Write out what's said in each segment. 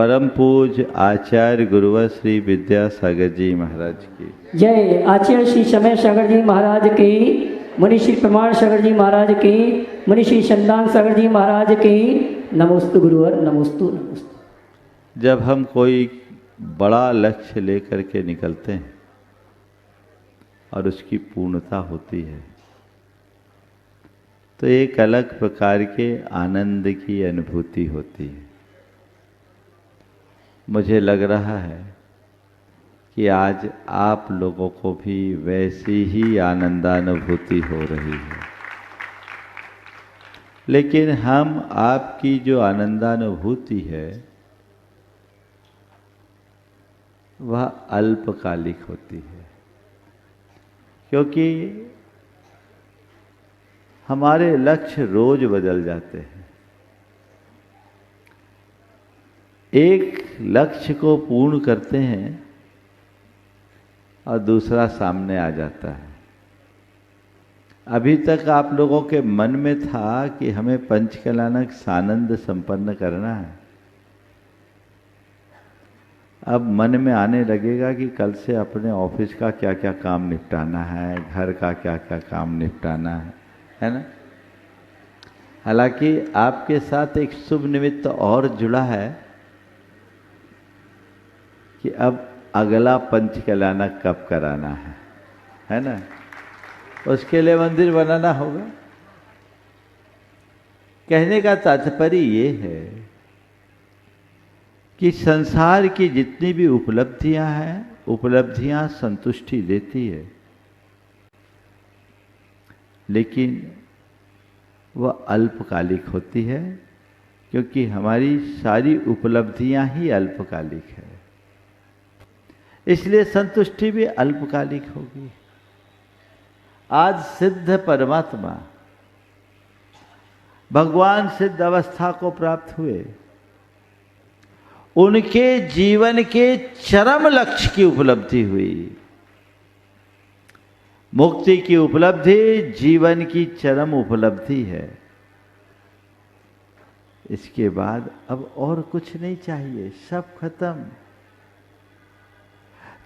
परम पूज्य आचार्य गुरुवर श्री विद्यासागर जी महाराज की जय। आचार्य श्री समय सागर जी महाराज की, मुनि श्री प्रमाण सागर जी महाराज की, मुनि श्री संदान सागर जी महाराज की। नमोस्तु गुरुवर, नमोस्तु नमोस्तु। जब हम कोई बड़ा लक्ष्य लेकर के निकलते हैं और उसकी पूर्णता होती है तो एक अलग प्रकार के आनंद की अनुभूति होती है। मुझे लग रहा है कि आज आप लोगों को भी वैसी ही आनंदानुभूति हो रही है, लेकिन हम आपकी जो आनंदानुभूति है वह अल्पकालिक होती है, क्योंकि हमारे लक्ष्य रोज बदल जाते हैं। एक लक्ष्य को पूर्ण करते हैं और दूसरा सामने आ जाता है। अभी तक आप लोगों के मन में था कि हमें पंचकल्याणक सानंद संपन्न करना है। अब मन में आने लगेगा कि कल से अपने ऑफिस का क्या क्या काम निपटाना है, घर का क्या क्या काम निपटाना है ना। हालांकि आपके साथ एक शुभ निमित्त और जुड़ा है कि अब अगला पंचकल्याणक कब कराना है ना। उसके लिए मंदिर बनाना होगा। कहने का तात्पर्य ये है कि संसार की जितनी भी उपलब्धियां हैं, उपलब्धियां संतुष्टि देती है, लेकिन वह अल्पकालिक होती है, क्योंकि हमारी सारी उपलब्धियां ही अल्पकालिक है। इसलिए संतुष्टि भी अल्पकालिक होगी। आज सिद्ध परमात्मा भगवान सिद्ध अवस्था को प्राप्त हुए, उनके जीवन के चरम लक्ष्य की उपलब्धि हुई। मुक्ति की उपलब्धि जीवन की चरम उपलब्धि है। इसके बाद अब और कुछ नहीं चाहिए, सब खत्म।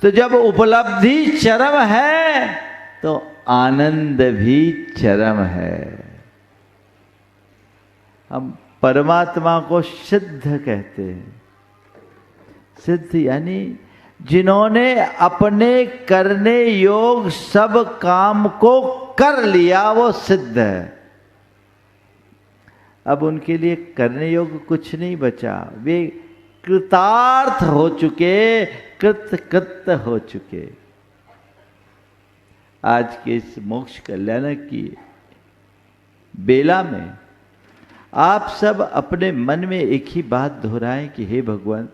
तो जब उपलब्धि चरम है तो आनंद भी चरम है। हम परमात्मा को सिद्ध कहते हैं। सिद्ध यानी जिन्होंने अपने करने योग सब काम को कर लिया, वो सिद्ध है। अब उनके लिए करने योग कुछ नहीं बचा, वे कृतार्थ हो चुके, कृत हो चुके। आज के इस मोक्ष कल्याण की बेला में आप सब अपने मन में एक ही बात दोहराएं कि हे भगवान,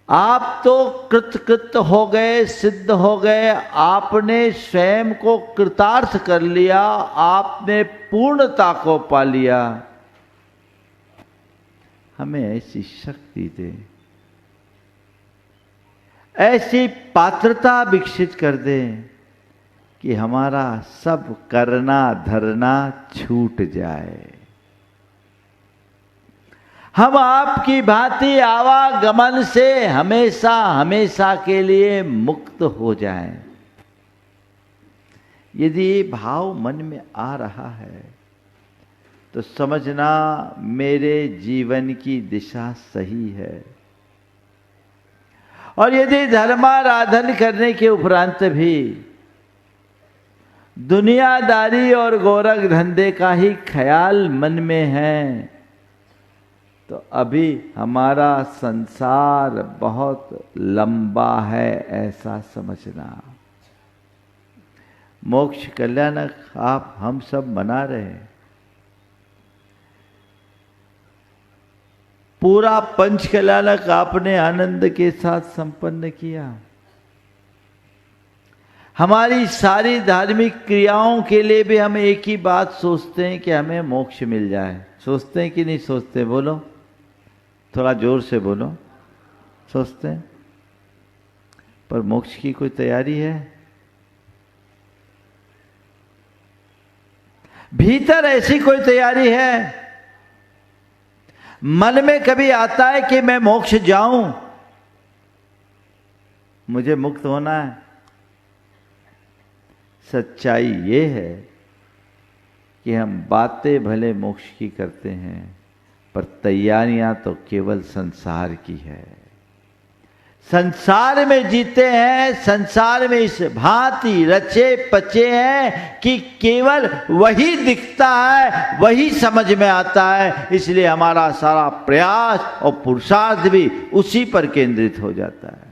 आप तो कृत हो गए, सिद्ध हो गए, आपने स्वयं को कृतार्थ कर लिया, आपने पूर्णता को पा लिया। हमें ऐसी शक्ति दे, ऐसी पात्रता विकसित कर दे कि हमारा सब करना धरना छूट जाए। हम आपकी भांति आवागमन से हमेशा हमेशा के लिए मुक्त हो जाएं। यदि ये भाव मन में आ रहा है तो समझना मेरे जीवन की दिशा सही है। और यदि धर्माराधन करने के उपरांत भी दुनियादारी और गोरख धंधे का ही ख्याल मन में है, तो अभी हमारा संसार बहुत लंबा है, ऐसा समझना। मोक्ष कल्याणक आप हम सब मना रहे हैं। पूरा पंच कल्याणक आपने आनंद के साथ संपन्न किया। हमारी सारी धार्मिक क्रियाओं के लिए भी हम एक ही बात सोचते हैं कि हमें मोक्ष मिल जाए। सोचते हैं कि नहीं सोचते? बोलो, थोड़ा जोर से बोलो। सोचते हैं, पर मोक्ष की कोई तैयारी है? भीतर ऐसी कोई तैयारी है? मन में कभी आता है कि मैं मोक्ष जाऊं, मुझे मुक्त होना है? सच्चाई ये है कि हम बातें भले मोक्ष की करते हैं, पर तैयारियां तो केवल संसार की है। संसार में जीते हैं, संसार में इस भांति रचे पचे हैं कि केवल वही दिखता है, वही समझ में आता है। इसलिए हमारा सारा प्रयास और पुरुषार्थ भी उसी पर केंद्रित हो जाता है।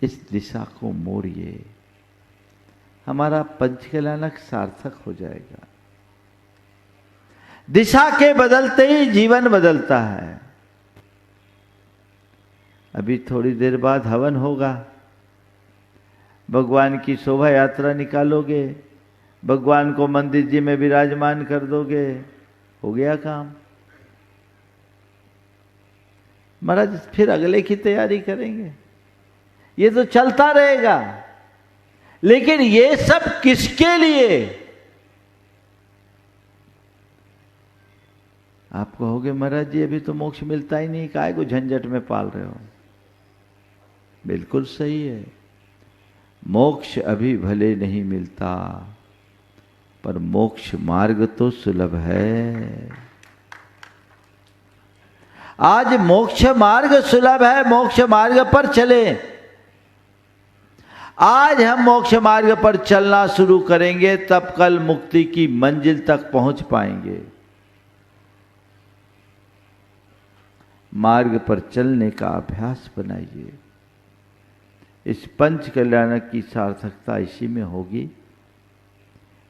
इस दिशा को मोड़िए, हमारा पंचकल्याणक सार्थक हो जाएगा। दिशा के बदलते ही जीवन बदलता है। अभी थोड़ी देर बाद हवन होगा, भगवान की शोभा यात्रा निकालोगे, भगवान को मंदिर जी में विराजमान कर दोगे, हो गया काम। महाराज फिर अगले की तैयारी करेंगे। ये तो चलता रहेगा, लेकिन ये सब किसके लिए? आप कहोगे महाराज जी अभी तो मोक्ष मिलता ही नहीं, काहे को झंझट में पाल रहे हो? बिल्कुल सही है, मोक्ष अभी भले नहीं मिलता, पर मोक्ष मार्ग तो सुलभ है। आज मोक्ष मार्ग सुलभ है, मोक्ष मार्ग पर चले। आज हम मोक्ष मार्ग पर चलना शुरू करेंगे, तब कल मुक्ति की मंजिल तक पहुंच पाएंगे। मार्ग पर चलने का अभ्यास बनाइए। इस पंच कल्याणक की सार्थकता इसी में होगी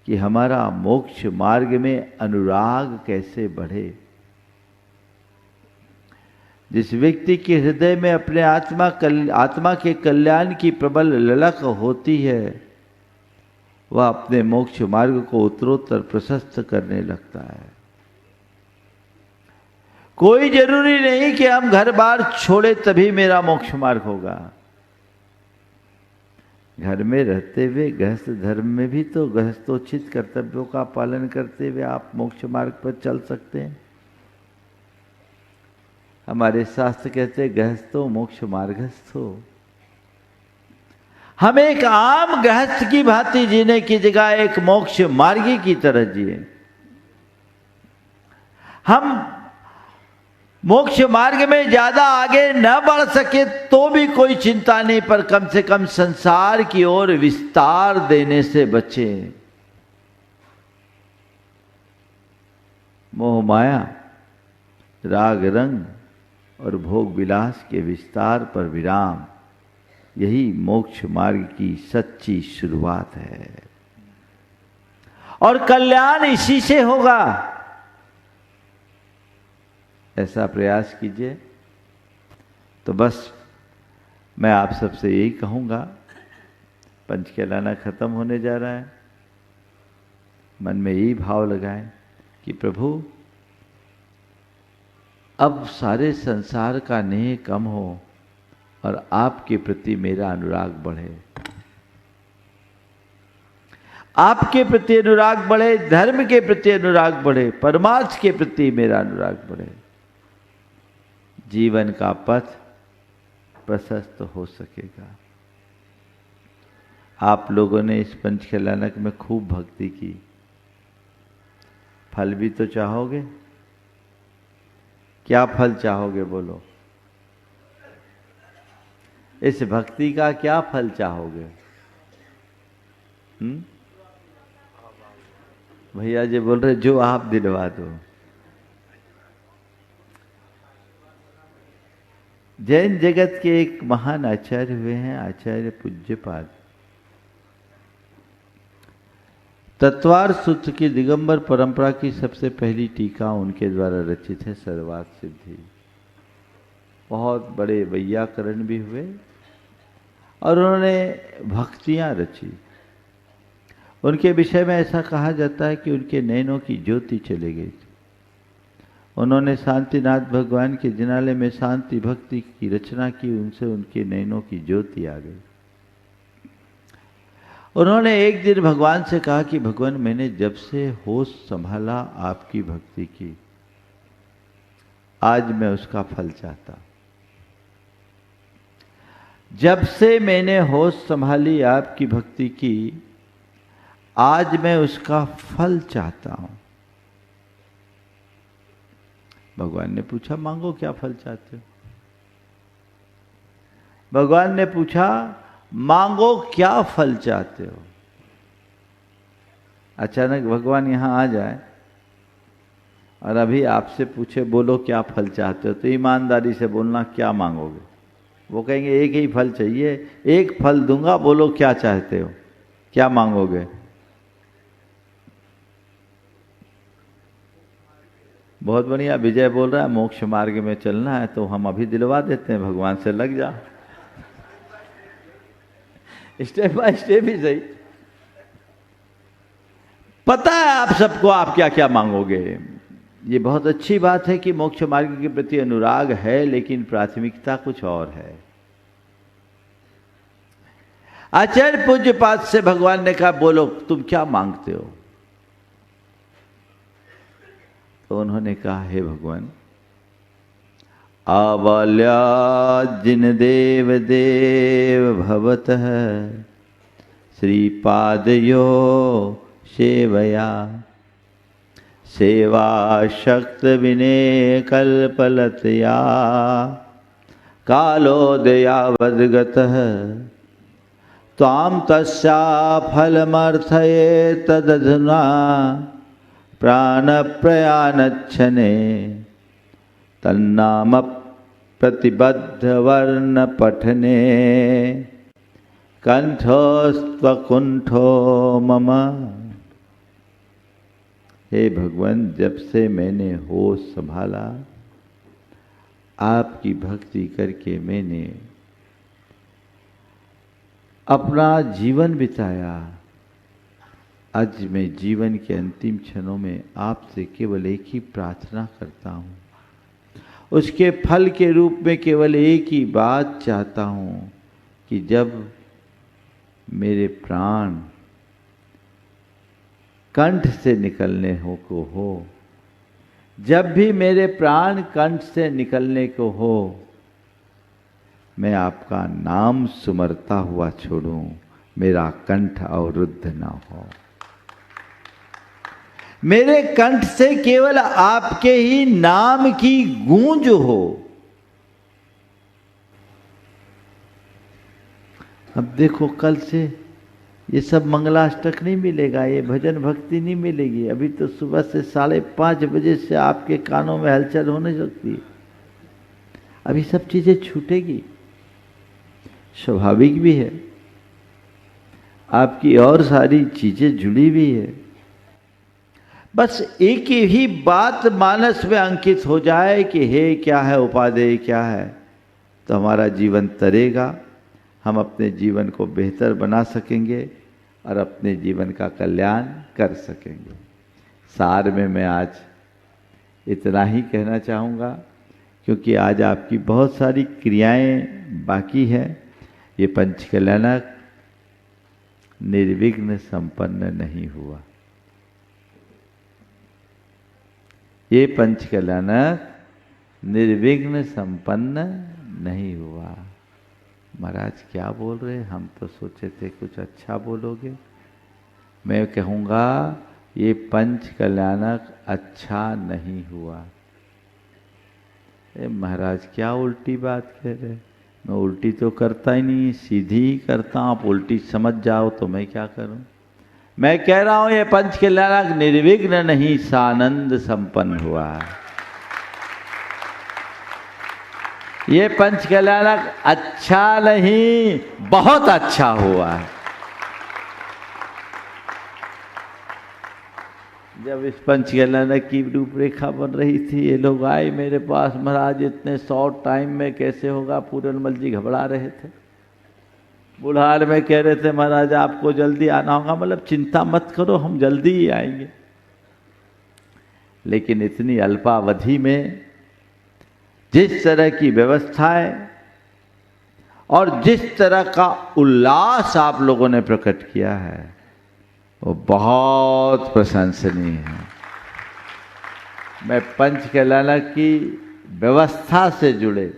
कि हमारा मोक्ष मार्ग में अनुराग कैसे बढ़े। जिस व्यक्ति के हृदय में अपने आत्मा के कल्याण की प्रबल ललक होती है, वह अपने मोक्ष मार्ग को उत्तरोत्तर प्रशस्त करने लगता है। कोई जरूरी नहीं कि हम घर बार छोड़े तभी मेरा मोक्ष मार्ग होगा। घर में रहते हुए गृहस्थ धर्म में भी तो गृहस्थोचित कर्तव्यों का पालन करते हुए आप मोक्ष मार्ग पर चल सकते हैं। हमारे शास्त्र कहते हैं गृहस्थो मोक्ष मार्गस्थो। हम एक आम गृहस्थ की भांति जीने की जगह एक मोक्ष मार्गी की तरह जिए। हम मोक्ष मार्ग में ज्यादा आगे न बढ़ सके तो भी कोई चिंता नहीं, पर कम से कम संसार की ओर विस्तार देने से बचें। मोह माया, राग रंग और भोग विलास के विस्तार पर विराम, यही मोक्ष मार्ग की सच्ची शुरुआत है। और कल्याण इसी से होगा। ऐसा प्रयास कीजिए। तो बस मैं आप सबसे यही कहूँगा, पंचकल्याणक खत्म होने जा रहा है। मन में यही भाव लगाएं कि प्रभु अब सारे संसार का नेह कम हो और आपके प्रति मेरा अनुराग बढ़े। आपके प्रति अनुराग बढ़े, धर्म के प्रति अनुराग बढ़े, परमार्थ के प्रति मेरा अनुराग बढ़े। जीवन का पथ प्रशस्त हो सकेगा। आप लोगों ने इस पंचकल्याणक में खूब भक्ति की, फल भी तो चाहोगे। क्या फल चाहोगे बोलो? इस भक्ति का क्या फल चाहोगे? भैया जी बोल रहे जो आप दिलवा दो। जैन जगत के एक महान आचार्य हुए हैं, आचार्य पूज्यपाद। तत्वार सूत्र की दिगंबर परंपरा की सबसे पहली टीका उनके द्वारा रचित है, सर्वार्थ सिद्धि। बहुत बड़े वैयाकरण भी हुए और उन्होंने भक्तियां रची। उनके विषय में ऐसा कहा जाता है कि उनके नैनों की ज्योति चली गई थी। उन्होंने शांतिनाथ भगवान के जिनालय में शांति भक्ति की रचना की, उनसे उनके नैनों की ज्योति आ गई। उन्होंने एक दिन भगवान से कहा कि भगवान, मैंने जब से होश संभाला आपकी भक्ति की, आज मैं उसका फल चाहता हूं। जब से मैंने होश संभाली आपकी भक्ति की, आज मैं उसका फल चाहता हूं। भगवान ने पूछा, मांगो, क्या फल चाहते हो? भगवान ने पूछा, मांगो, क्या फल चाहते हो? अचानक भगवान यहां आ जाए और अभी आपसे पूछे, बोलो क्या फल चाहते हो, तो ईमानदारी से बोलना, क्या मांगोगे? वो कहेंगे एक ही फल चाहिए, एक फल दूंगा, बोलो क्या चाहते हो, क्या मांगोगे? बहुत बढ़िया, विजय बोल रहा है मोक्ष मार्ग में चलना है, तो हम अभी दिलवा देते हैं, भगवान से लग जा। स्टेप बाय स्टेप ही सही। पता है आप सबको आप क्या क्या मांगोगे। ये बहुत अच्छी बात है कि मोक्ष मार्ग के प्रति अनुराग है, लेकिन प्राथमिकता कुछ और है। आचार्य पूज्यपाद से भगवान ने कहा, बोलो तुम क्या मांगते हो? तो उन्होंने कहा, हे भगवान, आबाल्या जिन देव देव भवतः श्रीपादयो सेवया सेवा शक्त विने कल्पलतया कालोदयावद्गतः त्वां तस्या फलमर्थये तदधुना प्राणप्रयाणक्षणे तन्नाम प्रतिबद्धवर्ण पठने कंठोस्त्वकुंठो मम। हे भगवान, जब से मैंने होश संभाला, आपकी भक्ति करके मैंने अपना जीवन बिताया, आज मैं जीवन के अंतिम क्षणों में आपसे केवल एक ही प्रार्थना करता हूँ। उसके फल के रूप में केवल एक ही बात चाहता हूँ कि जब मेरे प्राण कंठ से निकलने को हो, जब भी मेरे प्राण कंठ से निकलने को हो, मैं आपका नाम सुमरता हुआ छोड़ूं, मेरा कंठ अवरुद्ध ना हो। मेरे कंठ से केवल आपके ही नाम की गूंज हो। अब देखो, कल से ये सब मंगलाष्टक नहीं मिलेगा, ये भजन भक्ति नहीं मिलेगी। अभी तो सुबह से 5:30 बजे से आपके कानों में हलचल होने लगती है। अभी सब चीजें छूटेगी, स्वाभाविक भी है। आपकी और सारी चीजें जुड़ी हुई है। बस एक ही बात मानस में अंकित हो जाए कि हे क्या है, उपादेय क्या है, तो हमारा जीवन तरेगा। हम अपने जीवन को बेहतर बना सकेंगे और अपने जीवन का कल्याण कर सकेंगे। सार में मैं आज इतना ही कहना चाहूँगा, क्योंकि आज आपकी बहुत सारी क्रियाएं बाकी हैं। ये पंचकल्याणक निर्विघ्न संपन्न नहीं हुआ। ये पंचकल्याणक निर्विघ्न संपन्न नहीं हुआ। महाराज क्या बोल रहे, हम तो सोचे थे कुछ अच्छा बोलोगे। मैं कहूँगा ये पंचकल्याणक अच्छा नहीं हुआ। महाराज क्या उल्टी बात कह रहे। मैं उल्टी तो करता ही नहीं, सीधी ही करता हूँ। आप उल्टी समझ जाओ तो मैं क्या करूँ। मैं कह रहा हूँ ये पंचकल्याणक निर्विघ्न नहीं, सानंद संपन्न हुआ है। ये पंचकल्याणक अच्छा नहीं, बहुत अच्छा हुआ है। जब इस पंचकल्याणक की रूपरेखा बन रही थी, ये लोग आए मेरे पास, महाराज इतने शॉर्ट टाइम में कैसे होगा। पूरनमल जी घबरा रहे थे, बुढ़ार में कह रहे थे महाराज आपको जल्दी आना होगा। मतलब चिंता मत करो, हम जल्दी ही आएंगे। लेकिन इतनी अल्पावधि में जिस तरह की व्यवस्थाएं और जिस तरह का उल्लास आप लोगों ने प्रकट किया है वो बहुत प्रशंसनीय है। मैं पंच कैलाना की व्यवस्था से जुड़े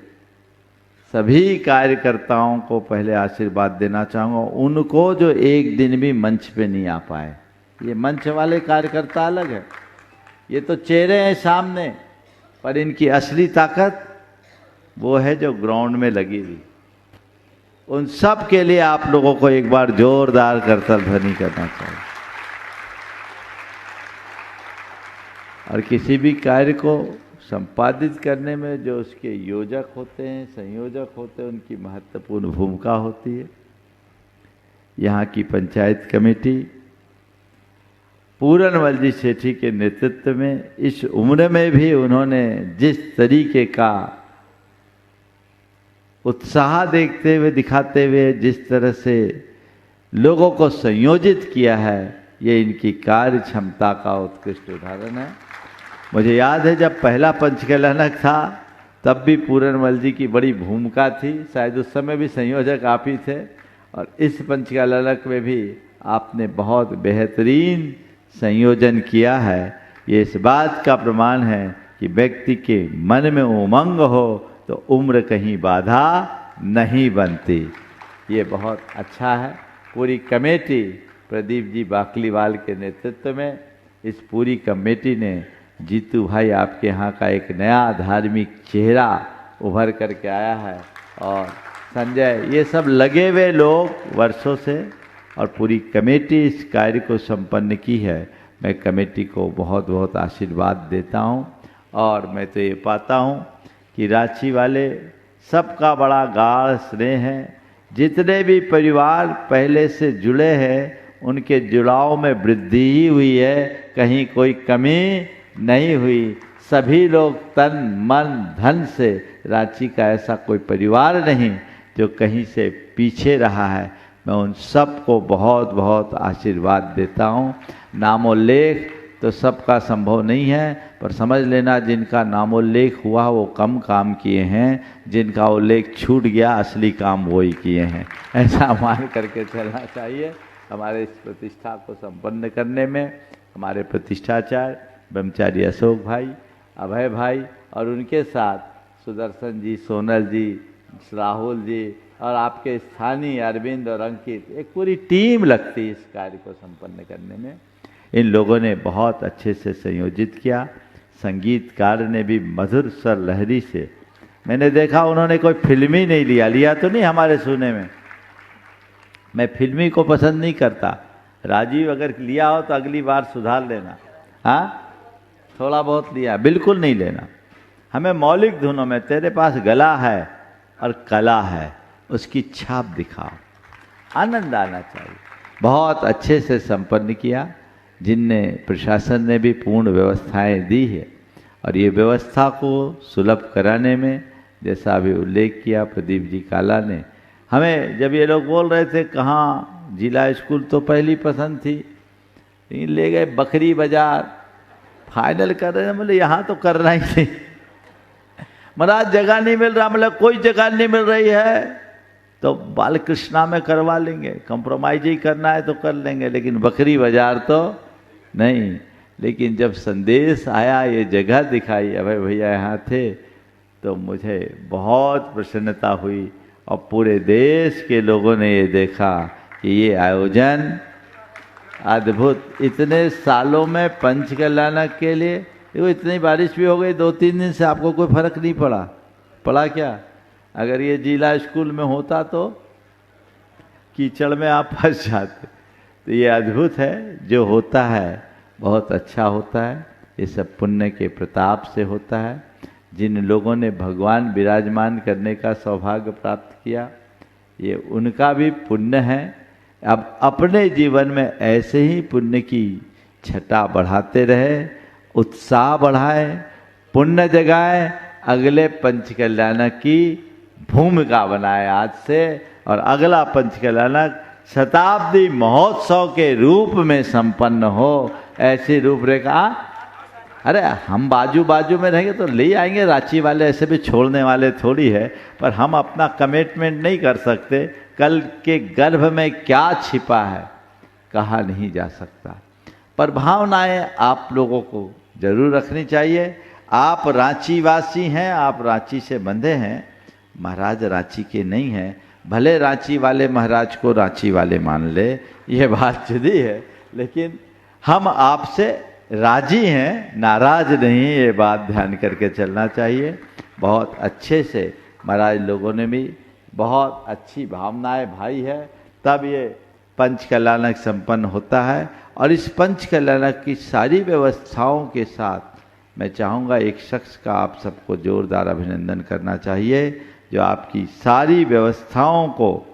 सभी कार्यकर्ताओं को पहले आशीर्वाद देना चाहूँगा, उनको जो एक दिन भी मंच पे नहीं आ पाए। ये मंच वाले कार्यकर्ता अलग है, ये तो चेहरे हैं सामने, पर इनकी असली ताकत वो है जो ग्राउंड में लगी हुई। उन सब के लिए आप लोगों को एक बार जोरदार करतल ध्वनि करना चाहिए। और किसी भी कार्य को संपादित करने में जो उसके योजक होते हैं, संयोजक होते हैं, उनकी महत्वपूर्ण भूमिका होती है। यहाँ की पंचायत कमेटी पूरनमल जी सेठी के नेतृत्व में इस उम्र में भी उन्होंने जिस तरीके का उत्साह देखते हुए दिखाते हुए जिस तरह से लोगों को संयोजित किया है, ये इनकी कार्य क्षमता का उत्कृष्ट उदाहरण है। मुझे याद है जब पहला पंचकैलानक था तब भी पूरनमल जी की बड़ी भूमिका थी, शायद उस समय भी संयोजक आप ही थे, और इस पंचकैलानक में भी आपने बहुत बेहतरीन संयोजन किया है। ये इस बात का प्रमाण है कि व्यक्ति के मन में उमंग हो तो उम्र कहीं बाधा नहीं बनती। ये बहुत अच्छा है। पूरी कमेटी प्रदीप जी बाकलीवाल के नेतृत्व में इस पूरी कमेटी ने, जीतू भाई आपके यहाँ का एक नया धार्मिक चेहरा उभर करके आया है, और संजय, ये सब लगे हुए लोग वर्षों से, और पूरी कमेटी इस कार्य को संपन्न की है। मैं कमेटी को बहुत बहुत आशीर्वाद देता हूँ। और मैं तो ये पाता हूँ कि रांची वाले सबका बड़ा गाढ़ स्नेह है। जितने भी परिवार पहले से जुड़े हैं उनके जुड़ाव में वृद्धि ही हुई है, कहीं कोई कमी नहीं हुई। सभी लोग तन मन धन से, रांची का ऐसा कोई परिवार नहीं जो कहीं से पीछे रहा है। मैं उन सब को बहुत बहुत आशीर्वाद देता हूँ। नामोल्लेख तो सबका संभव नहीं है, पर समझ लेना जिनका नामोल्लेख हुआ वो कम काम किए हैं, जिनका उल्लेख छूट गया असली काम वही किए हैं, ऐसा मान करके चलना चाहिए। हमारे इस प्रतिष्ठा को संपन्न करने में हमारे प्रतिष्ठाचार्य ब्रह्मचारी अशोक भाई, अभय भाई और उनके साथ सुदर्शन जी, सोनल जी, राहुल जी और आपके स्थानीय अरविंद और अंकित, एक पूरी टीम लगती है इस कार्य को संपन्न करने में। इन लोगों ने बहुत अच्छे से संयोजित किया। संगीतकार ने भी मधुर स्वर लहरी से, मैंने देखा उन्होंने कोई फिल्मी नहीं लिया तो नहीं हमारे सुने में। मैं फिल्मी को पसंद नहीं करता। राजीव अगर लिया हो तो अगली बार सुधार लेना। हाँ, थोड़ा बहुत लिया, बिल्कुल नहीं लेना। हमें मौलिक धुनों में, तेरे पास गला है और कला है, उसकी छाप दिखाओ, आनंद आना चाहिए। बहुत अच्छे से संपन्न किया, जिनने प्रशासन ने भी पूर्ण व्यवस्थाएं दी है। और ये व्यवस्था को सुलभ कराने में, जैसा अभी उल्लेख किया प्रदीप जी काला ने, हमें जब ये लोग बोल रहे थे कहाँ जिला स्कूल, तो पहली पसंद थी, ले गए बकरी बाजार, फाइनल कर रहे हैं, बोले यहाँ तो करना ही नहीं। महाराज जगह नहीं मिल रहा, मतलब कोई जगह नहीं मिल रही है तो बालकृष्णा में करवा लेंगे, कंप्रोमाइज ही करना है तो कर लेंगे, लेकिन बकरी बाजार तो नहीं। लेकिन जब संदेश आया, ये जगह दिखाई, अभय भैया यहाँ थे, तो मुझे बहुत प्रसन्नता हुई। और पूरे देश के लोगों ने ये देखा कि ये आयोजन अद्भुत, इतने सालों में पंचकैलानक के लिए। देखो इतनी बारिश भी हो गई 2-3 दिन से, आपको कोई फर्क नहीं पड़ा क्या? अगर ये जिला स्कूल में होता तो कीचड़ में आप फंस जाते। तो ये अद्भुत है, जो होता है बहुत अच्छा होता है। ये सब पुण्य के प्रताप से होता है। जिन लोगों ने भगवान विराजमान करने का सौभाग्य प्राप्त किया, ये उनका भी पुण्य है। अब अपने जीवन में ऐसे ही पुण्य की छटा बढ़ाते रहे, उत्साह बढ़ाए, पुण्य जगाए, अगले पंचकैलानक की भूमिका बनाए आज से। और अगला पंचकैलानक शताब्दी महोत्सव के रूप में संपन्न हो, ऐसी रूपरेखा। अरे हम बाजू बाजू में रहेंगे तो ले आएंगे, रांची वाले ऐसे भी छोड़ने वाले थोड़ी है, पर हम अपना कमिटमेंट नहीं कर सकते। कल के गर्भ में क्या छिपा है कहा नहीं जा सकता, पर भावनाएं आप लोगों को जरूर रखनी चाहिए। आप रांची वासी हैं, आप रांची से बंधे हैं, महाराज रांची के नहीं हैं। भले रांची वाले महाराज को रांची वाले मान ले, यह बात जुदी है, लेकिन हम आपसे राजी हैं, नाराज नहीं, ये बात ध्यान करके चलना चाहिए। बहुत अच्छे से महाराज लोगों ने भी बहुत अच्छी भावनाएं भाई है, तब ये पंच कल्याणक संपन्न होता है। और इस पंच कल्याणक की सारी व्यवस्थाओं के साथ मैं चाहूँगा एक शख्स का आप सबको जोरदार अभिनंदन करना चाहिए, जो आपकी सारी व्यवस्थाओं को,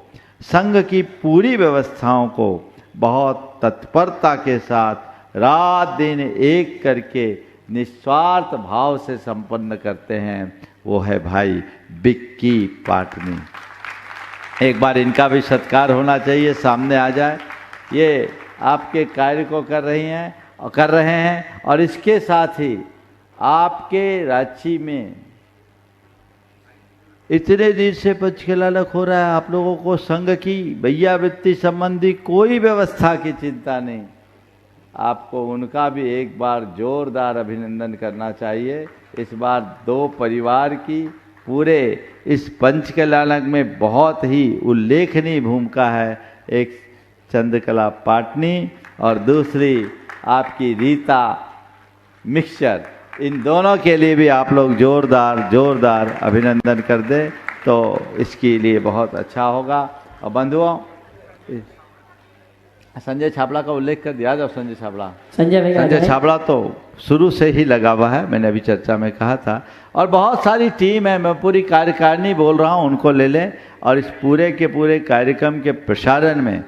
संघ की पूरी व्यवस्थाओं को बहुत तत्परता के साथ रात दिन एक करके निस्वार्थ भाव से संपन्न करते हैं, वो है भाई बिक्की पाटनी। एक बार इनका भी सत्कार होना चाहिए, सामने आ जाए। ये आपके कार्य को कर रहे हैं और इसके साथ ही आपके रांची में इतने दिन से पंचकल्याणक हो रहा है, आप लोगों को संघ की भैया वृत्ति संबंधी कोई व्यवस्था की चिंता नहीं। आपको उनका भी एक बार जोरदार अभिनंदन करना चाहिए। इस बार दो परिवार की पूरे इस पंचकल्याणक में बहुत ही उल्लेखनीय भूमिका है, एक चंद्रकला पाटनी और दूसरी आपकी रीता मिक्सचर। इन दोनों के लिए भी आप लोग जोरदार अभिनंदन कर दें तो इसके लिए बहुत अच्छा होगा। और बंधुओं, संजय छाबड़ा का उल्लेख कर दिया जाओ। संजय छाबड़ा तो शुरू से ही लगा हुआ है, मैंने अभी चर्चा में कहा था। और बहुत सारी टीम है, मैं पूरी कार्यकारिणी बोल रहा हूँ, उनको ले लें। और इस पूरे के पूरे कार्यक्रम के प्रसारण में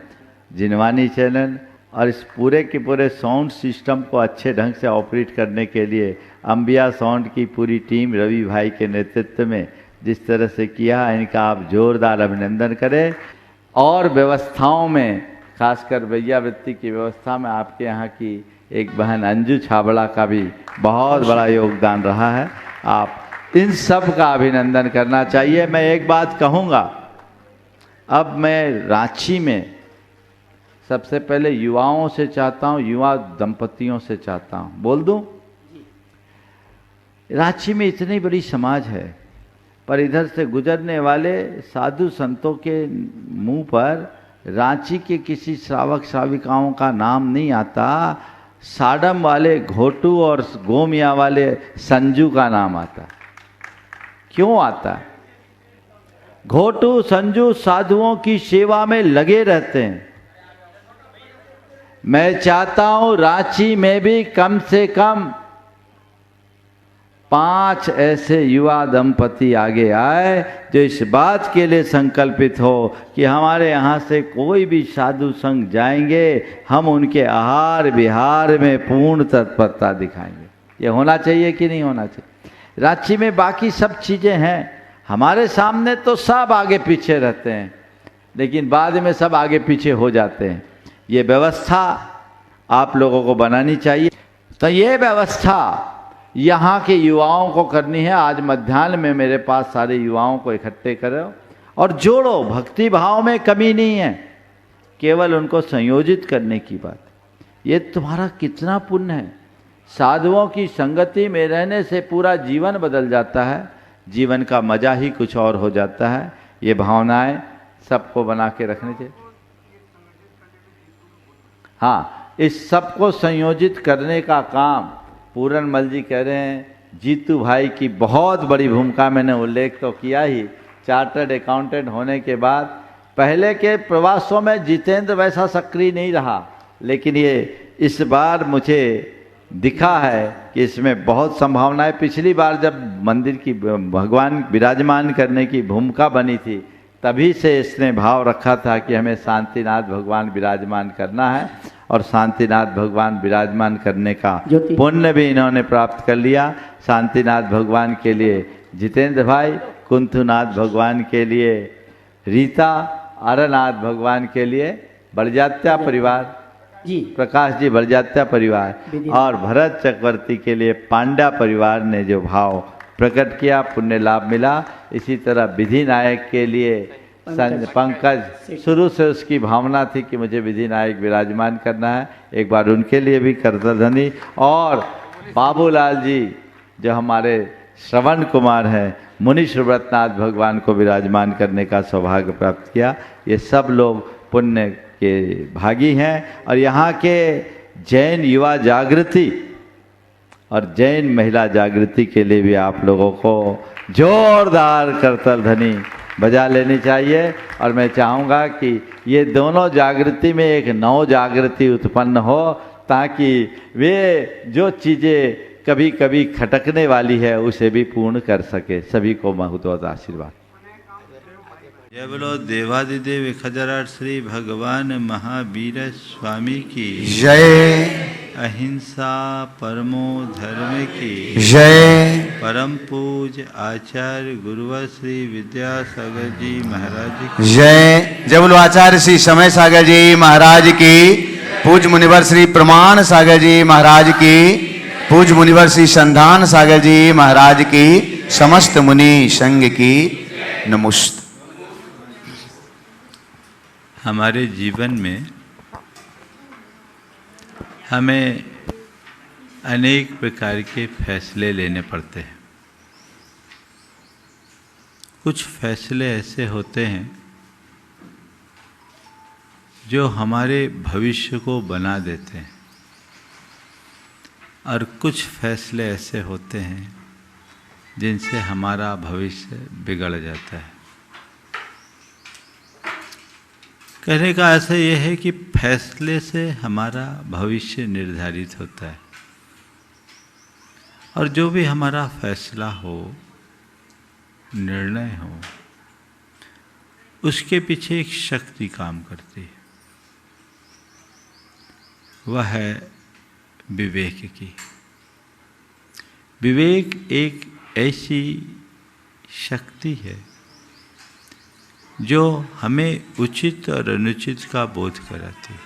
जिनवानी चैनल और इस पूरे के पूरे साउंड सिस्टम को अच्छे ढंग से ऑपरेट करने के लिए अंबिया साउंड की पूरी टीम रवि भाई के नेतृत्व में जिस तरह से किया, इनका आप जोरदार अभिनंदन करें। और व्यवस्थाओं में, खासकर भैया वृत्ति की व्यवस्था में आपके यहाँ की एक बहन अंजू छाबड़ा का भी बहुत बड़ा योगदान रहा है। आप इन सब का अभिनंदन करना चाहिए। मैं एक बात कहूँगा, अब मैं रांची में सबसे पहले युवाओं से चाहता हूँ, युवा दंपतियों से चाहता हूँ, बोल दूँ। रांची में इतनी बड़ी समाज है, पर इधर से गुजरने वाले साधु संतों के मुंह पर रांची के किसी श्रावक श्राविकाओं का नाम नहीं आता। साडम वाले घोटू और गोमिया वाले संजू का नाम आता। क्यों आता? घोटू संजू साधुओं की सेवा में लगे रहते हैं। मैं चाहता हूं रांची में भी कम से कम 5 ऐसे युवा दंपति आगे आए जो इस बात के लिए संकल्पित हो कि हमारे यहाँ से कोई भी साधु संघ जाएंगे, हम उनके आहार विहार में पूर्ण तत्परता दिखाएंगे। ये होना चाहिए कि नहीं होना चाहिए? रांची में बाकी सब चीज़ें हैं, हमारे सामने तो सब आगे पीछे रहते हैं, लेकिन बाद में सब आगे पीछे हो जाते हैं। ये व्यवस्था आप लोगों को बनानी चाहिए। तो ये व्यवस्था यहाँ के युवाओं को करनी है। आज मध्याह्न में मेरे पास सारे युवाओं को इकट्ठे करो और जोड़ो। भक्ति भाव में कमी नहीं है, केवल उनको संयोजित करने की बात। ये तुम्हारा कितना पुण्य है। साधुओं की संगति में रहने से पूरा जीवन बदल जाता है, जीवन का मजा ही कुछ और हो जाता है। ये भावनाएं सबको बना के रखनी चाहिए। हाँ, इस सब को संयोजित करने का काम पूरनमल जी कह रहे हैं। जीतू भाई की बहुत बड़ी भूमिका, मैंने उल्लेख तो किया ही। चार्टर्ड अकाउंटेंट होने के बाद पहले के प्रवासों में जितेंद्र वैसा सक्रिय नहीं रहा, लेकिन ये इस बार मुझे दिखा है कि इसमें बहुत संभावनाएं। पिछली बार जब मंदिर की भगवान विराजमान करने की भूमिका बनी थी, तभी से इसने भाव रखा था कि हमें शांतिनाथ भगवान विराजमान करना है, और शांतिनाथ भगवान विराजमान करने का पुण्य भी इन्होंने प्राप्त कर लिया। शांतिनाथ भगवान के लिए जितेंद्र भाई, कुंथुनाथ भगवान के लिए रीता, अरनाथ भगवान के लिए बड़जात्या परिवार, जी प्रकाश जी बड़जात्या परिवार विधि- और भरत चक्रवर्ती के लिए पांड्या परिवार ने जो भाव प्रकट किया, पुण्य लाभ मिला। इसी तरह विधि नायक के लिए पंकज शुरू से उसकी भावना थी कि मुझे विधि नायक विराजमान करना है, एक बार उनके लिए भी करतलध्वनि। और बाबूलाल जी जो हमारे श्रवण कुमार हैं, मुनि सुव्रतनाथ भगवान को विराजमान करने का सौभाग्य प्राप्त किया। ये सब लोग पुण्य के भागी हैं। और यहाँ के जैन युवा जागृति और जैन महिला जागृति के लिए भी आप लोगों को जोरदार करतलध्वनि बजा लेनी चाहिए। और मैं चाहूँगा कि ये दोनों जागृति में एक नव जागृति उत्पन्न हो, ताकि वे जो चीज़ें कभी कभी खटकने वाली है उसे भी पूर्ण कर सके। सभी को बहुत आशीर्वाद। जय बोलो देवादिदेव खजराट श्री भगवान महावीर स्वामी की जय। अहिंसा परमो धर्म की जय। परम पूज आचार्य गुरुवर श्री विद्यासागर जी महाराज की जय। जय बोलो आचार्य श्री समय सागर जी महाराज की, पूज मुनिवर श्री प्रमाण सागर जी महाराज की, पूज मुनिवर श्री संधान सागर जी महाराज की, समस्त मुनि संघ की नमस्ते। हमारे जीवन में हमें अनेक प्रकार के फैसले लेने पड़ते हैं। कुछ फैसले ऐसे होते हैं जो हमारे भविष्य को बना देते हैं, और कुछ फैसले ऐसे होते हैं जिनसे हमारा भविष्य बिगड़ जाता है। कहने का ऐसा ये है कि फैसले से हमारा भविष्य निर्धारित होता है, और जो भी हमारा फैसला हो, निर्णय हो, उसके पीछे एक शक्ति काम करती है। वह है विवेक की। विवेक एक ऐसी शक्ति है जो हमें उचित और अनुचित का बोध कराती है।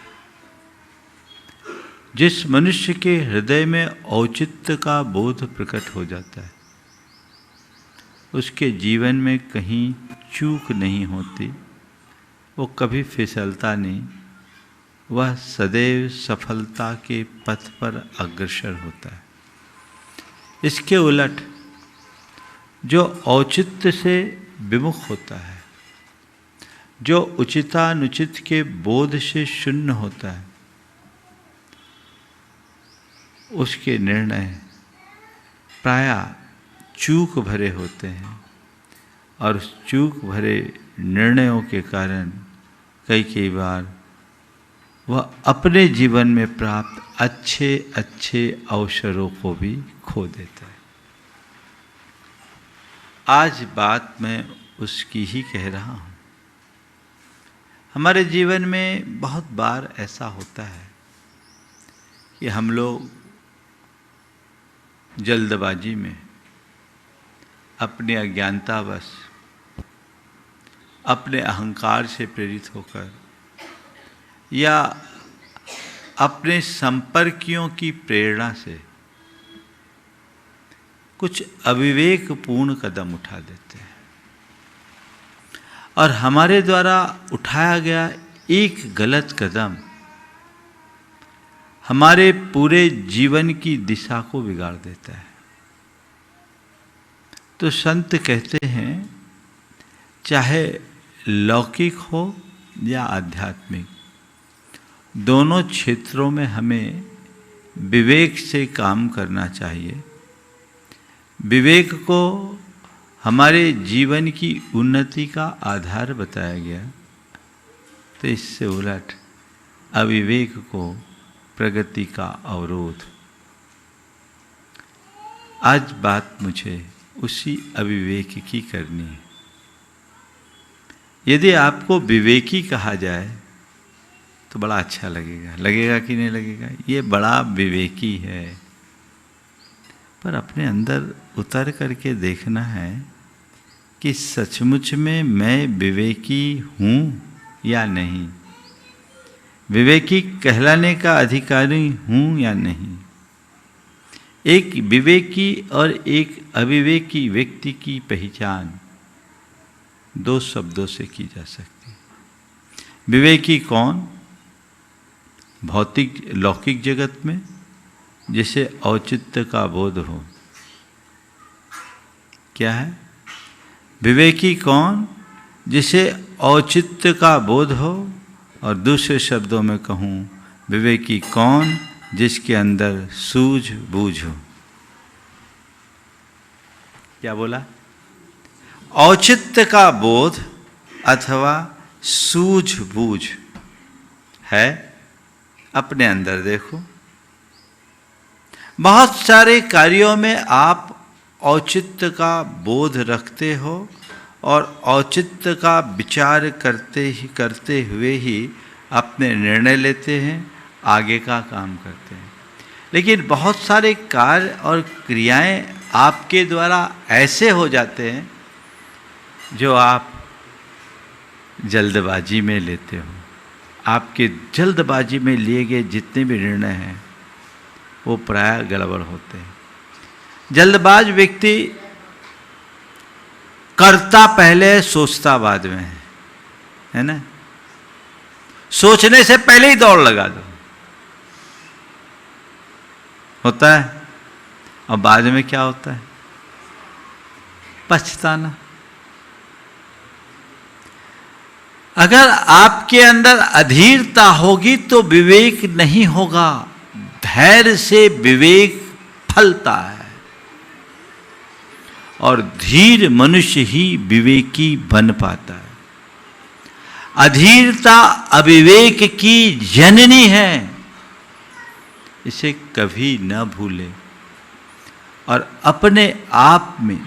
जिस मनुष्य के हृदय में औचित्य का बोध प्रकट हो जाता है, उसके जीवन में कहीं चूक नहीं होती, वो कभी फिसलता नहीं, वह सदैव सफलता के पथ पर अग्रसर होता है। इसके उलट जो औचित्य से विमुख होता है, जो उचितानुचित के बोध से शून्य होता है, उसके निर्णय प्रायः चूक भरे होते हैं, और उस चूक भरे निर्णयों के कारण कई बार वह अपने जीवन में प्राप्त अच्छे अच्छे अवसरों को भी खो देता है। आज बात मैं उसकी ही कह रहा हूँ। हमारे जीवन में बहुत बार ऐसा होता है कि हम लोग जल्दबाजी में, अपने अज्ञानतावश, अपने अहंकार से प्रेरित होकर, या अपने संपर्कियों की प्रेरणा से कुछ अविवेकपूर्ण कदम उठा देते हैं, और हमारे द्वारा उठाया गया एक गलत कदम हमारे पूरे जीवन की दिशा को बिगाड़ देता है। तो संत कहते हैं, चाहे लौकिक हो या आध्यात्मिक, दोनों क्षेत्रों में हमें विवेक से काम करना चाहिए। विवेक को हमारे जीवन की उन्नति का आधार बताया गया, तो इससे उलट अविवेक को प्रगति का अवरोध। आज बात मुझे उसी अविवेक की करनी है। यदि आपको विवेकी कहा जाए तो बड़ा अच्छा लगेगा। लगेगा कि नहीं लगेगा? ये बड़ा विवेकी है। पर अपने अंदर उतर करके देखना है कि सचमुच में मैं विवेकी हूँ या नहीं। विवेकी कहलाने का अधिकारी हूं या नहीं? एक विवेकी और एक अविवेकी व्यक्ति की पहचान दो शब्दों से की जा सकती है। विवेकी कौन? भौतिक लौकिक जगत में जिसे औचित्य का बोध हो। क्या है विवेकी? कौन? जिसे औचित्य का बोध हो। और दूसरे शब्दों में कहूँ, विवेकी कौन? जिसके अंदर सूझबूझ हो। क्या बोला? औचित्य का बोध अथवा सूझबूझ है अपने अंदर। देखो, बहुत सारे कार्यों में आप औचित्य का बोध रखते हो और औचित्य का विचार करते हुए ही अपने निर्णय लेते हैं, आगे का काम करते हैं। लेकिन बहुत सारे कार्य और क्रियाएं आपके द्वारा ऐसे हो जाते हैं जो आप जल्दबाजी में लेते हो। आपके जल्दबाजी में लिए गए जितने भी निर्णय हैं वो प्रायः गड़बड़ होते हैं। जल्दबाज व्यक्ति करता पहले, सोचता बाद में है ना? सोचने से पहले ही दौड़ लगा दो, होता है। और बाद में क्या होता है? पछताना। अगर आपके अंदर अधीरता होगी तो विवेक नहीं होगा। धैर्य से विवेक फलता है और धीर मनुष्य ही विवेकी बन पाता है। अधीरता अविवेक की जननी है, इसे कभी न भूले और अपने आप में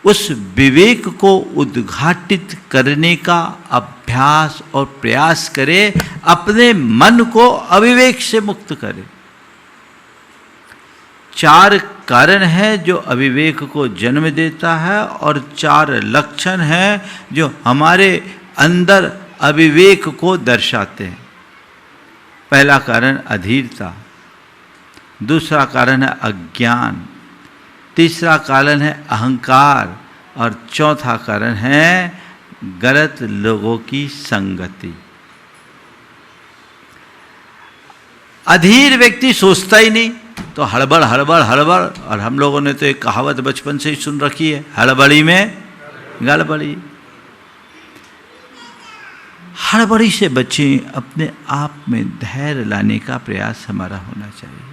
उस विवेक को उद्घाटित करने का अभ्यास और प्रयास करें। अपने मन को अविवेक से मुक्त करें। 4 कारण है जो अविवेक को जन्म देता है और 4 लक्षण हैं जो हमारे अंदर अविवेक को दर्शाते हैं। पहला कारण अधीरता, दूसरा कारण है अज्ञान, तीसरा कारण है अहंकार और चौथा कारण है गलत लोगों की संगति। अधीर व्यक्ति सोचता ही नहीं, तो हड़बड़ हड़बड़ हड़बड़। और हम लोगों ने तो एक कहावत बचपन से ही सुन रखी है, हड़बड़ी में गड़बड़ी। हड़बड़ी से बचें। अपने आप में धैर्य लाने का प्रयास हमारा होना चाहिए।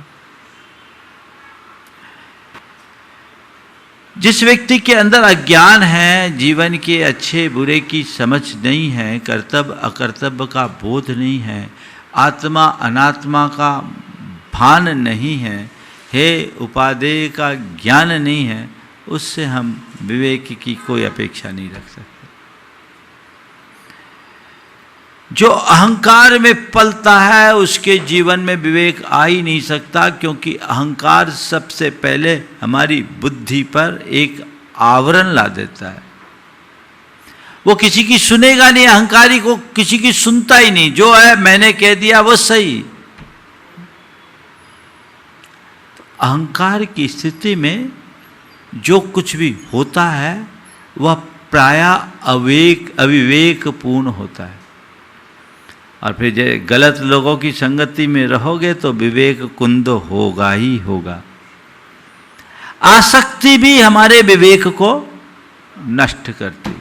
जिस व्यक्ति के अंदर अज्ञान है, जीवन के अच्छे बुरे की समझ नहीं है, कर्तव्य अकर्तव्य का बोध नहीं है, आत्मा अनात्मा का भान नहीं है, हे उपादेय का ज्ञान नहीं है, उससे हम विवेक की कोई अपेक्षा नहीं रख सकते। जो अहंकार में पलता है उसके जीवन में विवेक आ ही नहीं सकता, क्योंकि अहंकार सबसे पहले हमारी बुद्धि पर एक आवरण ला देता है। वो किसी की सुनेगा नहीं, अहंकारी को किसी की सुनता ही नहीं। जो है मैंने कह दिया वो सही। तो अहंकार की स्थिति में जो कुछ भी होता है वह प्रायः अविवेकपूर्ण होता है। और फिर गलत लोगों की संगति में रहोगे तो विवेक कुंद होगा ही होगा। आसक्ति भी हमारे विवेक को नष्ट करती।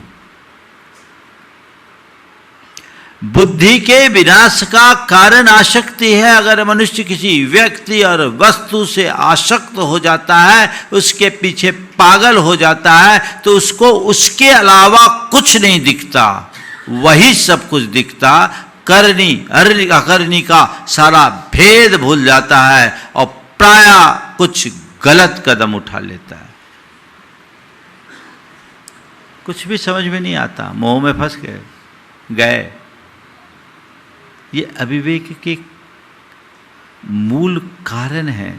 बुद्धि के विनाश का कारण आसक्ति है। अगर मनुष्य किसी व्यक्ति और वस्तु से आसक्त हो जाता है, उसके पीछे पागल हो जाता है, तो उसको उसके अलावा कुछ नहीं दिखता, वही सब कुछ दिखता। करनी अकरनी का सारा भेद भूल जाता है और प्रायः कुछ गलत कदम उठा लेता है। कुछ भी समझ में नहीं आता, मोह में फंस गए। ये अविवेक के मूल कारण है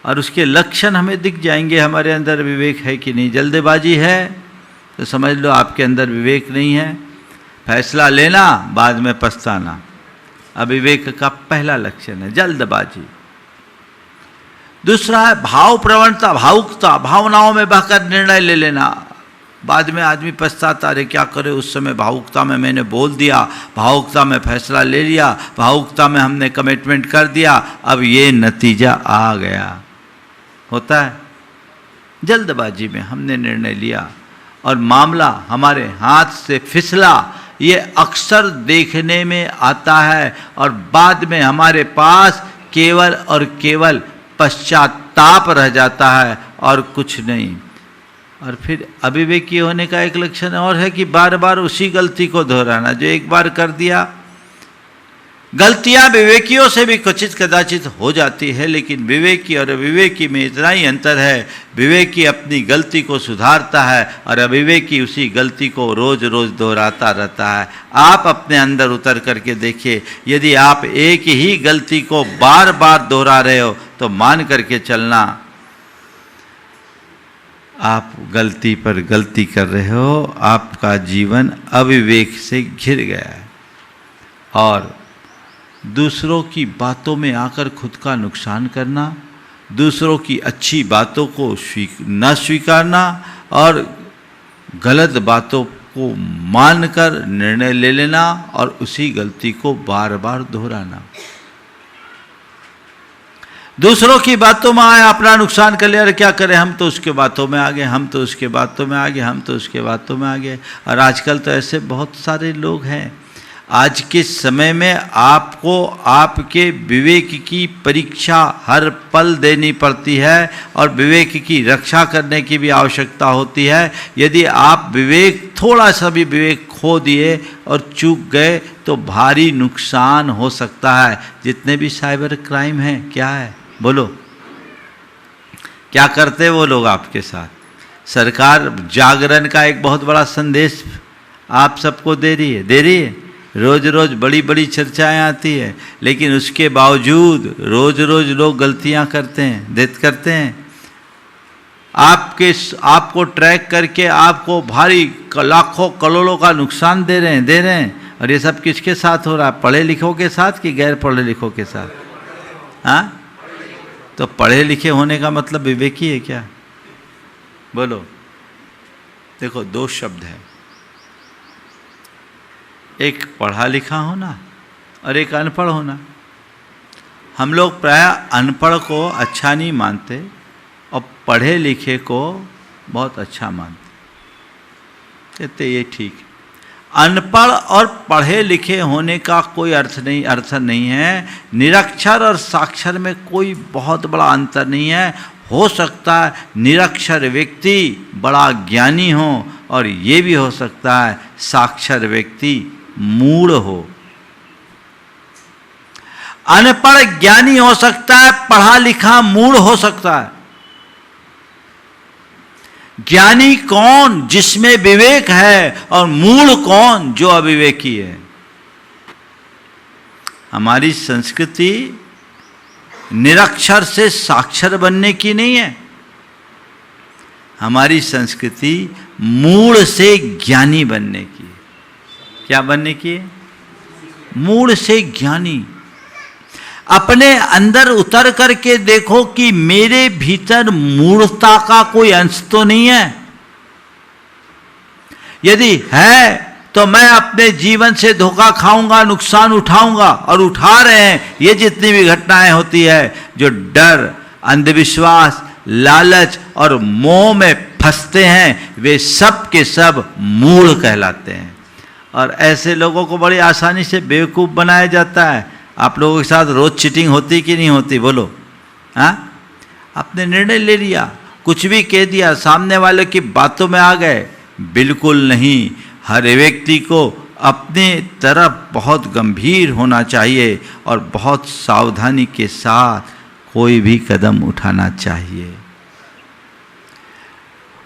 और उसके लक्षण हमें दिख जाएंगे। हमारे अंदर विवेक है कि नहीं। जल्दबाजी है तो समझ लो आपके अंदर विवेक नहीं है। फैसला लेना, बाद में पछताना। अविवेक का पहला लक्षण है जल्दबाजी। दूसरा है भाव प्रवणता, भावुकता, भावनाओं में बहकर निर्णय ले लेना। बाद में आदमी पछताता, अरे क्या करे, उस समय भावुकता में मैंने बोल दिया, भावुकता में फैसला ले लिया, भावुकता में हमने कमिटमेंट कर दिया, अब ये नतीजा आ गया। होता है, जल्दबाजी में हमने निर्णय लिया और मामला हमारे हाथ से फिसला। ये अक्सर देखने में आता है और बाद में हमारे पास केवल और केवल पश्चाताप रह जाता है और कुछ नहीं। और फिर अविवेकी होने का एक लक्षण और है कि बार बार उसी गलती को दोहराना, जो एक बार कर दिया। गलतियां विवेकियों से भी क्वचित कदाचित हो जाती है, लेकिन विवेकी और अविवेकी में इतना ही अंतर है, विवेकी अपनी गलती को सुधारता है और अविवेकी उसी गलती को रोज रोज दोहराता रहता है। आप अपने अंदर उतर करके देखिए, यदि आप एक ही गलती को बार बार दोहरा रहे हो तो मान करके चलना आप गलती पर गलती कर रहे हो, आपका जीवन अविवेक से घिर गया है। और दूसरों की बातों में आकर खुद का नुकसान करना, दूसरों की अच्छी बातों को न स्वीकारना और गलत बातों को मानकर निर्णय ले लेना और उसी गलती को बार बार दोहराना। दूसरों की बातों में आए, अपना नुकसान कर लिया, अरे क्या करें, हम तो उसके बातों में आ गए, हम तो उसके बातों में आ गए, हम तो उसके बातों में आ गए। और आजकल तो ऐसे बहुत सारे लोग हैं। आज के समय में आपको आपके विवेक की परीक्षा हर पल देनी पड़ती है और विवेक की रक्षा करने की भी आवश्यकता होती है। यदि आप विवेक, थोड़ा सा भी विवेक खो दिए और चूक गए तो भारी नुकसान हो सकता है। जितने भी साइबर क्राइम हैं, क्या है बोलो, क्या करते वो लोग आपके साथ? सरकार जागरण का एक बहुत बड़ा संदेश आप सबको दे रही है, रोज रोज बड़ी बड़ी चर्चाएं आती है, लेकिन उसके बावजूद रोज रोज लोग गलतियां करते हैं। आपको ट्रैक करके आपको भारी लाखों करोड़ों का नुकसान दे रहे हैं। और ये सब किसके साथ हो रहा है? पढ़े लिखों के साथ कि गैर पढ़े लिखों के साथ? हाँ, तो पढ़े लिखे होने का मतलब विवेकी है क्या? बोलो। देखो, दो शब्द है, एक पढ़ा लिखा होना और एक अनपढ़ होना। हम लोग प्रायः अनपढ़ को अच्छा नहीं मानते और पढ़े लिखे को बहुत अच्छा मानते, कहते ये ठीक है। अनपढ़ और पढ़े लिखे होने का कोई अर्थ नहीं है। निरक्षर और साक्षर में कोई बहुत बड़ा अंतर नहीं है। हो सकता है निरक्षर व्यक्ति बड़ा ज्ञानी हो और ये भी हो सकता है साक्षर व्यक्ति मूढ़ हो। अनपढ़ ज्ञानी हो सकता है, पढ़ा लिखा मूढ़ हो सकता है। ज्ञानी कौन? जिसमें विवेक है, और मूढ़ कौन? जो अविवेकी है। हमारी संस्कृति निरक्षर से साक्षर बनने की नहीं है, हमारी संस्कृति मूढ़ से ज्ञानी बनने की है। क्या बनने की है? मूढ़ से ज्ञानी। अपने अंदर उतर करके देखो कि मेरे भीतर मूढ़ता का कोई अंश तो नहीं है। यदि है तो मैं अपने जीवन से धोखा खाऊंगा, नुकसान उठाऊंगा, और उठा रहे हैं। ये जितनी भी घटनाएं होती है जो डर, अंधविश्वास, लालच और मोह में फंसते हैं, वे सब के सब मूढ़ कहलाते हैं। और ऐसे लोगों को बड़ी आसानी से बेवकूफ़ बनाया जाता है। आप लोगों के साथ रोज चीटिंग होती कि नहीं होती? बोलो। हाँ, आपने निर्णय ले लिया, कुछ भी कह दिया, सामने वाले की बातों में आ गए। बिल्कुल नहीं। हर व्यक्ति को अपने तरफ बहुत गंभीर होना चाहिए और बहुत सावधानी के साथ कोई भी कदम उठाना चाहिए।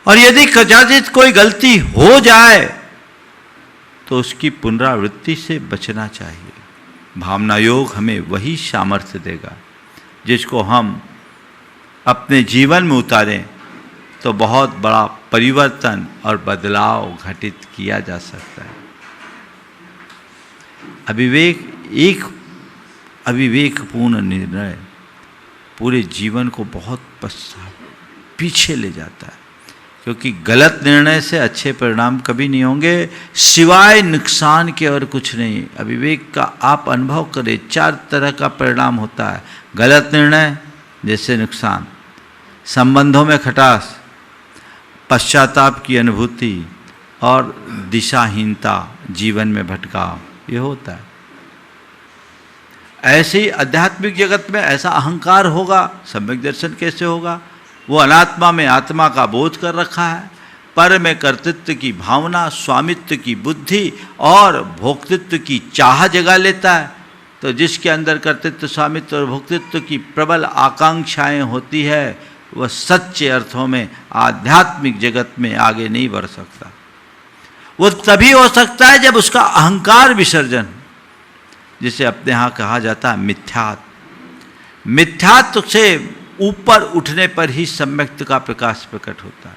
और यदि कदाचित कोई गलती हो जाए तो उसकी पुनरावृत्ति से बचना चाहिए। भावना योग हमें वही सामर्थ्य देगा जिसको हम अपने जीवन में उतारें तो बहुत बड़ा परिवर्तन और बदलाव घटित किया जा सकता है। अविवेक एक अविवेकपूर्ण निर्णय पूरे जीवन को बहुत पीछे ले जाता है, क्योंकि गलत निर्णय से अच्छे परिणाम कभी नहीं होंगे सिवाय नुकसान के और कुछ नहीं। अविवेक का आप अनुभव करें, 4 तरह का परिणाम होता है। गलत निर्णय जैसे नुकसान, संबंधों में खटास, पश्चाताप की अनुभूति और दिशाहीनता, जीवन में भटकाव, ये होता है। ऐसे ही आध्यात्मिक जगत में ऐसा अहंकार होगा, सम्यक दर्शन कैसे होगा? वो अनात्मा में आत्मा का बोध कर रखा है, पर में कर्तृत्व की भावना, स्वामित्व की बुद्धि और भोक्तृत्व की चाह जगा लेता है। तो जिसके अंदर कर्तृत्व, स्वामित्व और भोक्तृत्व की प्रबल आकांक्षाएं होती है, वह सच्चे अर्थों में आध्यात्मिक जगत में आगे नहीं बढ़ सकता। वो तभी हो सकता है जब उसका अहंकार विसर्जन, जिसे अपने यहाँ कहा जाता है मिथ्यात्व। मिथ्यात्व से ऊपर उठने पर ही सम्यक्त का प्रकाश प्रकट होता है।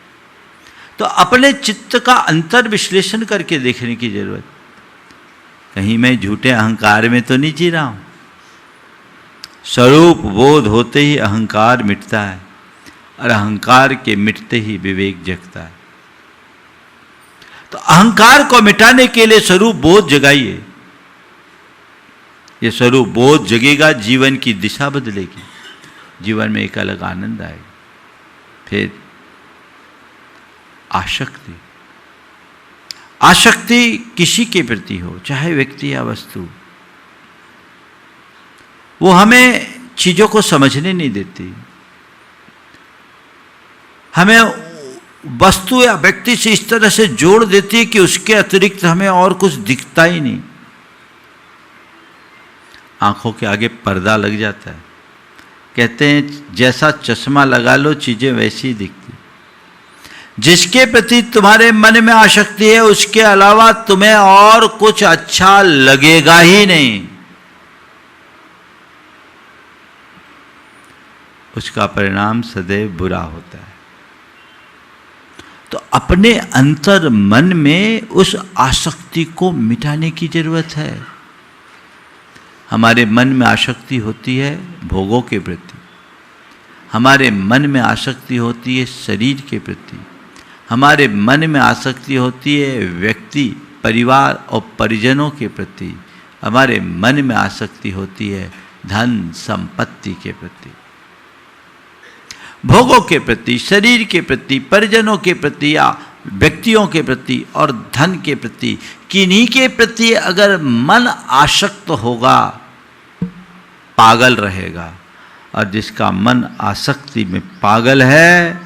तो अपने चित्त का अंतर विश्लेषण करके देखने की जरूरत। कहीं मैं झूठे अहंकार में तो नहीं जी रहा हूं। स्वरूप बोध होते ही अहंकार मिटता है और अहंकार के मिटते ही विवेक जगता है। तो अहंकार को मिटाने के लिए स्वरूप बोध जगाइए। ये स्वरूप बोध जगेगा, जीवन की दिशा बदलेगी, जीवन में एक अलग आनंद आएगा। फिर आसक्ति, आसक्ति किसी के प्रति हो, चाहे व्यक्ति या वस्तु, वो हमें चीजों को समझने नहीं देती। हमें वस्तु या व्यक्ति से इस तरह से जोड़ देती है कि उसके अतिरिक्त हमें और कुछ दिखता ही नहीं। आंखों के आगे पर्दा लग जाता है। कहते हैं जैसा चश्मा लगा लो चीजें वैसी ही दिखती। जिसके प्रति तुम्हारे मन में आसक्ति है, उसके अलावा तुम्हें और कुछ अच्छा लगेगा ही नहीं। उसका परिणाम सदैव बुरा होता है। तो अपने अंतर मन में उस आसक्ति को मिटाने की जरूरत है। हमारे मन में आसक्ति होती है भोगों के प्रति, हमारे मन में आसक्ति होती है शरीर के प्रति, हमारे मन में आसक्ति होती है व्यक्ति, परिवार और परिजनों के प्रति, हमारे मन में आसक्ति होती है धन संपत्ति के प्रति। भोगों के प्रति, शरीर के प्रति, परिजनों के प्रति या व्यक्तियों के प्रति और धन के प्रति, किन्हीं के प्रति अगर मन आसक्त होगा पागल रहेगा। और जिसका मन आसक्ति में पागल है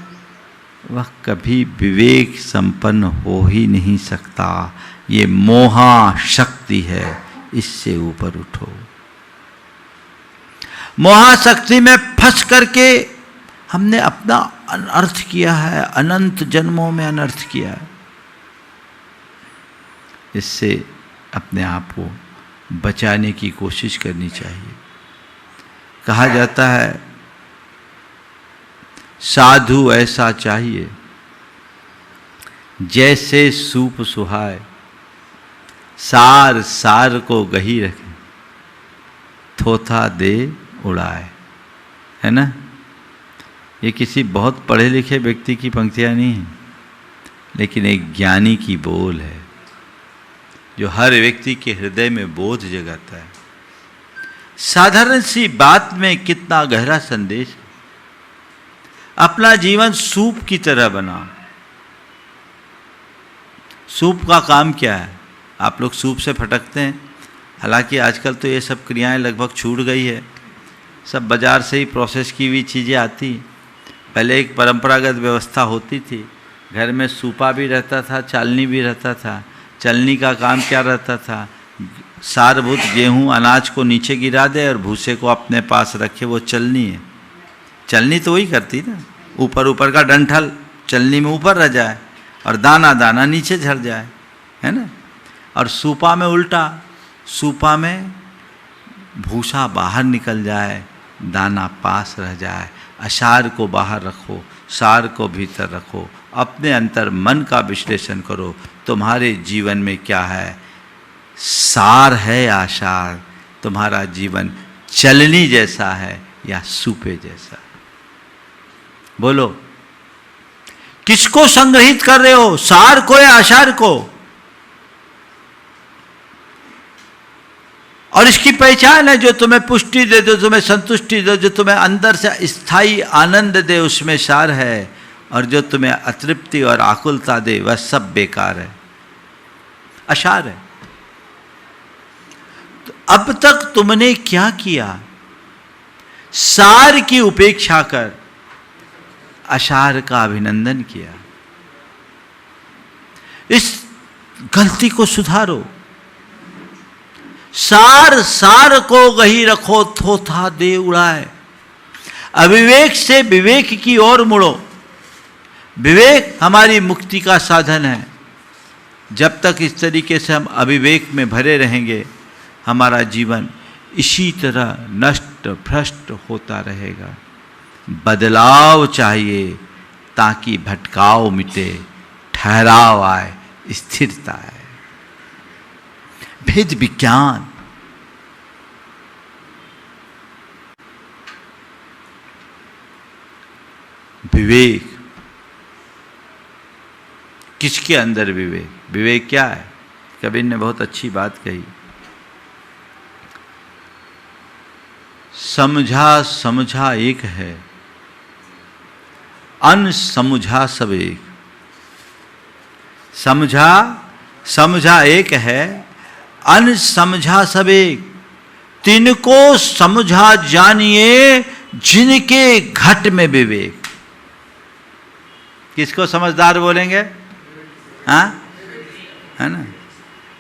वह कभी विवेक संपन्न हो ही नहीं सकता। ये मोहा शक्ति है, इससे ऊपर उठो। मोहा शक्ति में फंस करके हमने अपना अनर्थ किया है, अनंत जन्मों में अनर्थ किया है। इससे अपने आप को बचाने की कोशिश करनी चाहिए। कहा जाता है साधु ऐसा चाहिए जैसे सूप सुहाए, सार सार को गही रखे, थोथा दे उड़ाए। है ना? ये किसी बहुत पढ़े लिखे व्यक्ति की पंक्तियां नहीं है, लेकिन एक ज्ञानी की बोल है जो हर व्यक्ति के हृदय में बोध जगाता है। साधारण सी बात में कितना गहरा संदेश है। अपना जीवन सूप की तरह बनाओ। सूप का काम क्या है? आप लोग सूप से फटकते हैं। हालांकि आजकल तो ये सब क्रियाएं लगभग छूट गई है, सब बाजार से ही प्रोसेस की हुई चीज़ें आती। पहले एक परंपरागत व्यवस्था होती थी, घर में सूपा भी रहता था, चालनी भी रहता था। चलनी का काम क्या रहता था? सारभूत गेहूं अनाज को नीचे गिरा दे और भूसे को अपने पास रखे, वो चलनी है। चलनी तो वही करती ना, ऊपर ऊपर का डंठल चलनी में ऊपर रह जाए और दाना दाना नीचे झड़ जाए, है ना? और सूपा में उल्टा, सूपा में भूसा बाहर निकल जाए, दाना पास रह जाए। असार को बाहर रखो, सार को भीतर रखो। अपने अंतर मन का विश्लेषण करो, तुम्हारे जीवन में क्या है, सार है या सार? तुम्हारा जीवन चलनी जैसा है या सूपे जैसा? बोलो, किसको संग्रहित कर रहे हो, सार को या आसार को? और इसकी पहचान है, जो तुम्हें पुष्टि दे, जो तुम्हें संतुष्टि दे, जो तुम्हें अंदर से स्थायी आनंद दे, उसमें सार है। और जो तुम्हें अतृप्ति और आकुलता दे, वह सब बेकार है, असार है। तो अब तक तुमने क्या किया? सार की उपेक्षा कर असार का अभिनंदन किया। इस गलती को सुधारो। सार को गही रखो, थोथा दे उड़ाए। अविवेक से विवेक की ओर मुड़ो। विवेक हमारी मुक्ति का साधन है। जब तक इस तरीके से हम अविवेक में भरे रहेंगे, हमारा जीवन इसी तरह नष्ट भ्रष्ट होता रहेगा। बदलाव चाहिए ताकि भटकाव मिटे, ठहराव आए, स्थिरता आए। भेद विज्ञान, विवेक, किसके अंदर विवेक? विवेक क्या है? कबीर ने बहुत अच्छी बात कही, समझा समझा एक है, अनसमझा सब एक। समझा समझा एक है, अनसमझा सब एक। तिनको समझा जानिए जिनके घट में विवेक। किसको समझदार बोलेंगे? हाँ, है ना?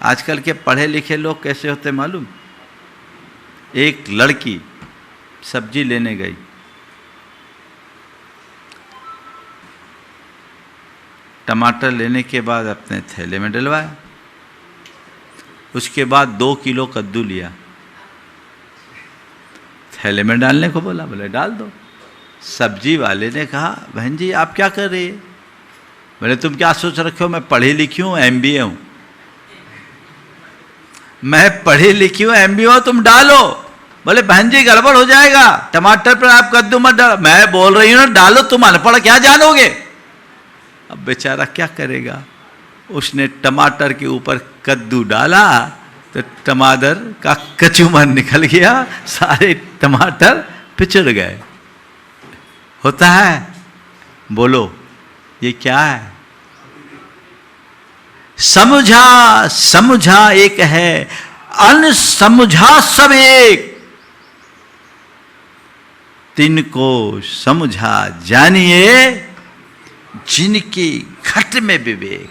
आजकल के पढ़े लिखे लोग कैसे होते मालूम? एक लड़की सब्जी लेने गई, टमाटर लेने के बाद अपने थैले में डलवाया, उसके बाद 2 किलो कद्दू लिया, थैले में डालने को बोला, बोले डाल दो। सब्जी वाले ने कहा, बहन जी आप क्या कर रही है? बोले तुम क्या सोच रखे हो, मैं पढ़ी लिखी हूँ, MBA हूँ। मैं पढ़ी लिखी हूँ, MBA हूँ, तुम डालो। बोले बहन जी गड़बड़ हो जाएगा, टमाटर पर आप कद्दू मत डालो। मैं बोल रही हूँ ना डालो, तुम अनपढ़ क्या जानोगे? अब बेचारा क्या करेगा? उसने टमाटर के ऊपर कद्दू डाला तो टमाटर का कचूमर निकल गया, सारे टमाटर पिचड़ गए। होता है? बोलो ये क्या है? समझा समझा एक है, अनसमझा सब एक। तिनको समझा जानिए जिनकी घट में विवेक।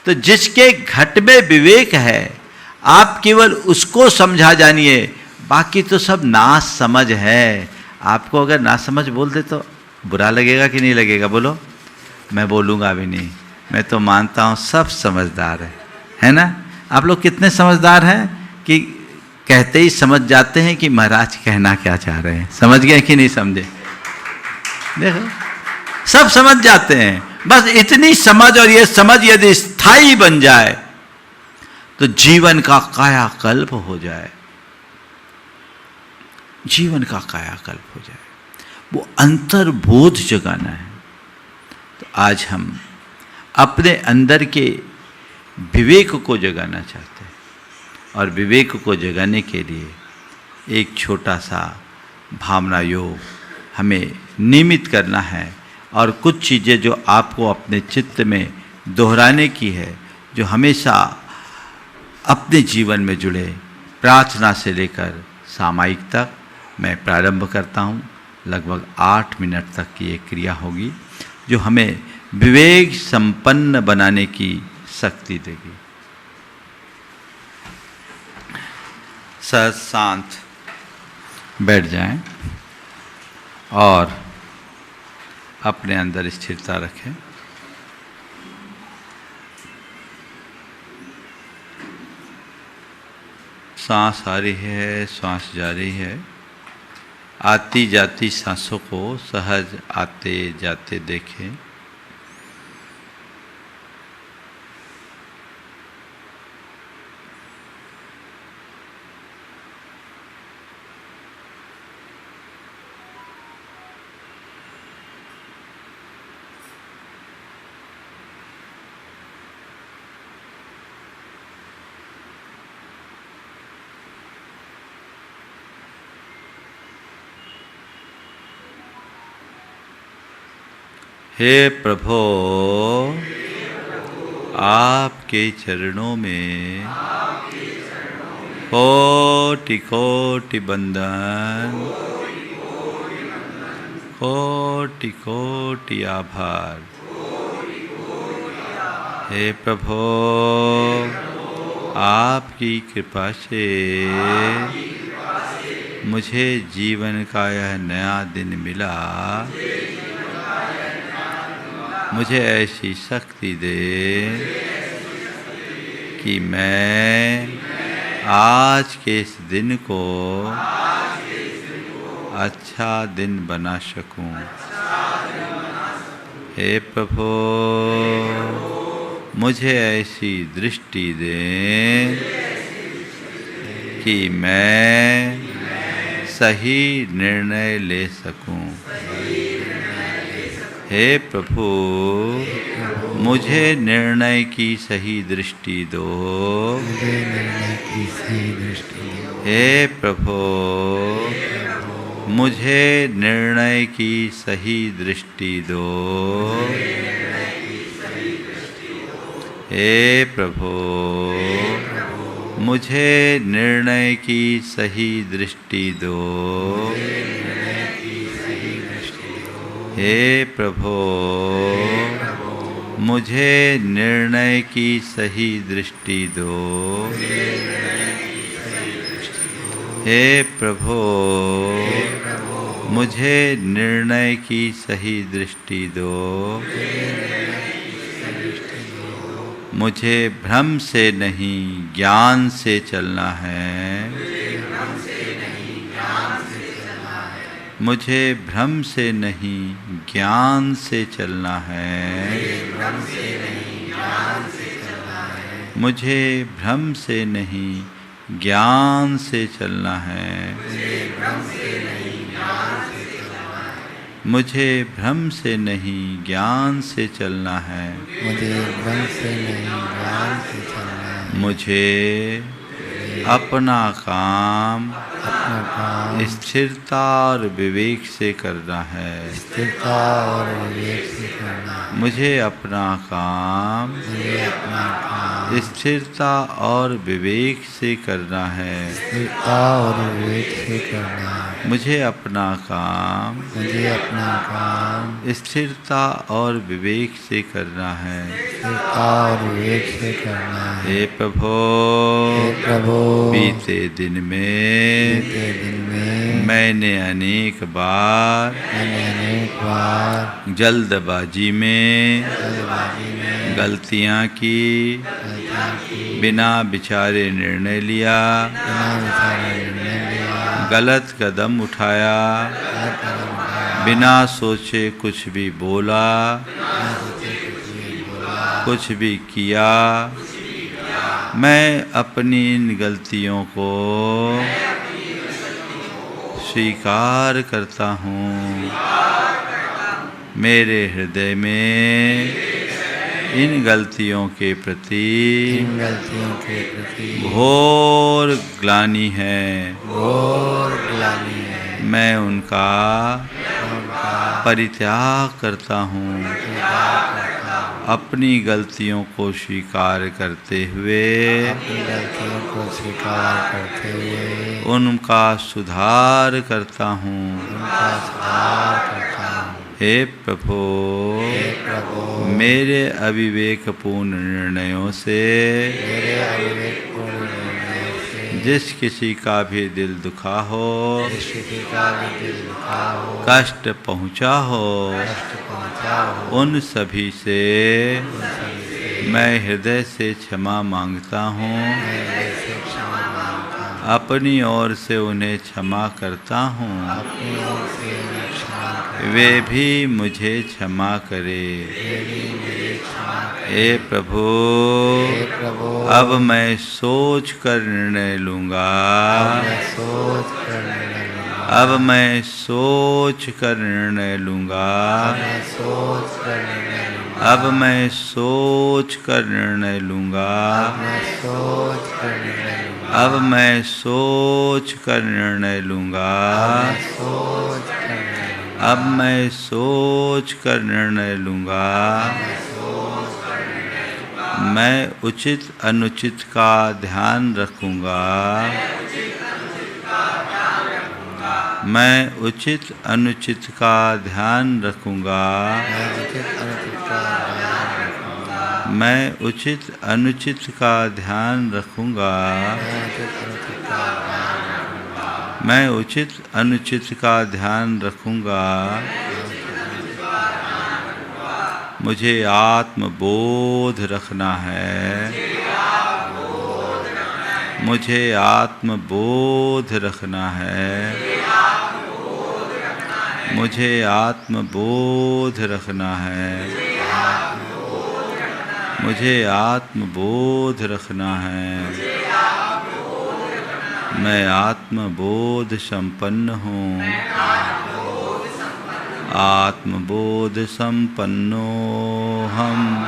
तो जिसके घट में विवेक है, आप केवल उसको समझा जानिए, बाकी तो सब नास समझ है। आपको अगर नास समझ बोल दे तो बुरा लगेगा कि नहीं लगेगा? बोलो। मैं बोलूँगा भी नहीं, मैं तो मानता हूँ सब समझदार है ना? आप लोग कितने समझदार हैं कि कहते ही समझ जाते हैं कि महाराज कहना क्या चाह रहे हैं। समझ गए कि नहीं समझे? देखो सब समझ जाते हैं, बस इतनी समझ, और ये समझ यदि स्थायी बन जाए तो जीवन का कायाकल्प हो जाए, जीवन का कायाकल्प हो जाए। वो अंतर्बोध जगाना है। तो आज हम अपने अंदर के विवेक को जगाना चाहते हैं, और विवेक को जगाने के लिए एक छोटा सा भावना योग हमें नियमित करना है। और कुछ चीज़ें जो आपको अपने चित्त में दोहराने की है, जो हमेशा अपने जीवन में जुड़े, प्रार्थना से लेकर सामायिक तक मैं प्रारंभ करता हूँ। लगभग 8 मिनट तक की एक क्रिया होगी जो हमें विवेक संपन्न बनाने की शक्ति देगी। सहज शांत बैठ जाएं और अपने अंदर स्थिरता रखें। सांस आ रही है, सांस जा रही है। आती जाती सांसों को सहज आते जाते देखें। हे प्रभो आपके चरणों में कोटि कोटि बंदन, कोटि कोटि आभार। हे प्रभो आपकी कृपा से मुझे जीवन का यह नया दिन मिला। मुझे ऐसी शक्ति दे कि मैं आज के इस दिन को अच्छा दिन बना सकूं। हे प्रभु मुझे ऐसी दृष्टि दे कि मैं सही निर्णय ले सकूं। हे प्रभु मुझे निर्णय की सही दृष्टि दो। हे प्रभु मुझे निर्णय की सही दृष्टि दो। हे प्रभु मुझे निर्णय की सही दृष्टि दो। हे प्रभु मुझे निर्णय की सही दृष्टि दो। हे प्रभु मुझे निर्णय की सही दृष्टि दो। मुझे भ्रम से नहीं ज्ञान से चलना है। मुझे भ्रम से नहीं ज्ञान से चलना है। मुझे भ्रम से नहीं ज्ञान से चलना है। मुझे भ्रम से नहीं ज्ञान से चलना है। मुझे अपना काम स्थिरता और विवेक से करना है। मुझे अपना काम स्थिरता और विवेक से करना है। मुझे अपना काम स्थिरता और विवेक से करना है। हे प्रभु बीते दिन में मैंने अनेक बार जल्दबाजी में गलतियां की, बिना विचारे निर्णय लिया, गलत कदम उठाया, बिना सोचे कुछ भी बोला, कुछ भी किया। मैं अपनी इन गलतियों को स्वीकार करता हूँ। मेरे हृदय में इन गलतियों के प्रति घोर ग्लानि है। मैं उनका परित्याग करता हूँ। अपनी गलतियों को स्वीकार करते हुए उनका सुधार करता हूँ। हे प्रभु मेरे अविवेकपूर्ण निर्णयों से जिस किसी का भी दिल दुखा हो, कष्ट पहुँचा हो, उन सभी से मैं हृदय से क्षमा मांगता हूँ। अपनी ओर से उन्हें क्षमा करता हूँ। वे भी मुझे क्षमा करे। हे प्रभु अब मैं सोच कर निर्णय लूँगा। अब मैं सोच कर निर्णय लूँगा। अब मैं सोच कर निर्णय लूँगा। अब मैं सोच कर निर्णय लूँगा। अब मैं सोच कर निर्णय लूँगा। मैं उचित अनुचित का ध्यान रखूँगा। मैं उचित अनुचित का ध्यान रखूँगा। मैं उचित अनुचित का ध्यान रखूँगा। मैं उचित अनुचित का ध्यान रखूँगा। मुझे आत्मबोध रखना है। मुझे आत्मबोध रखना है। मुझे आत्मबोध रखना है। मुझे आत्मबोध रखना है। मैं आत्मबोध संपन्न हूँ। आत्मबोध संपन्नो हम।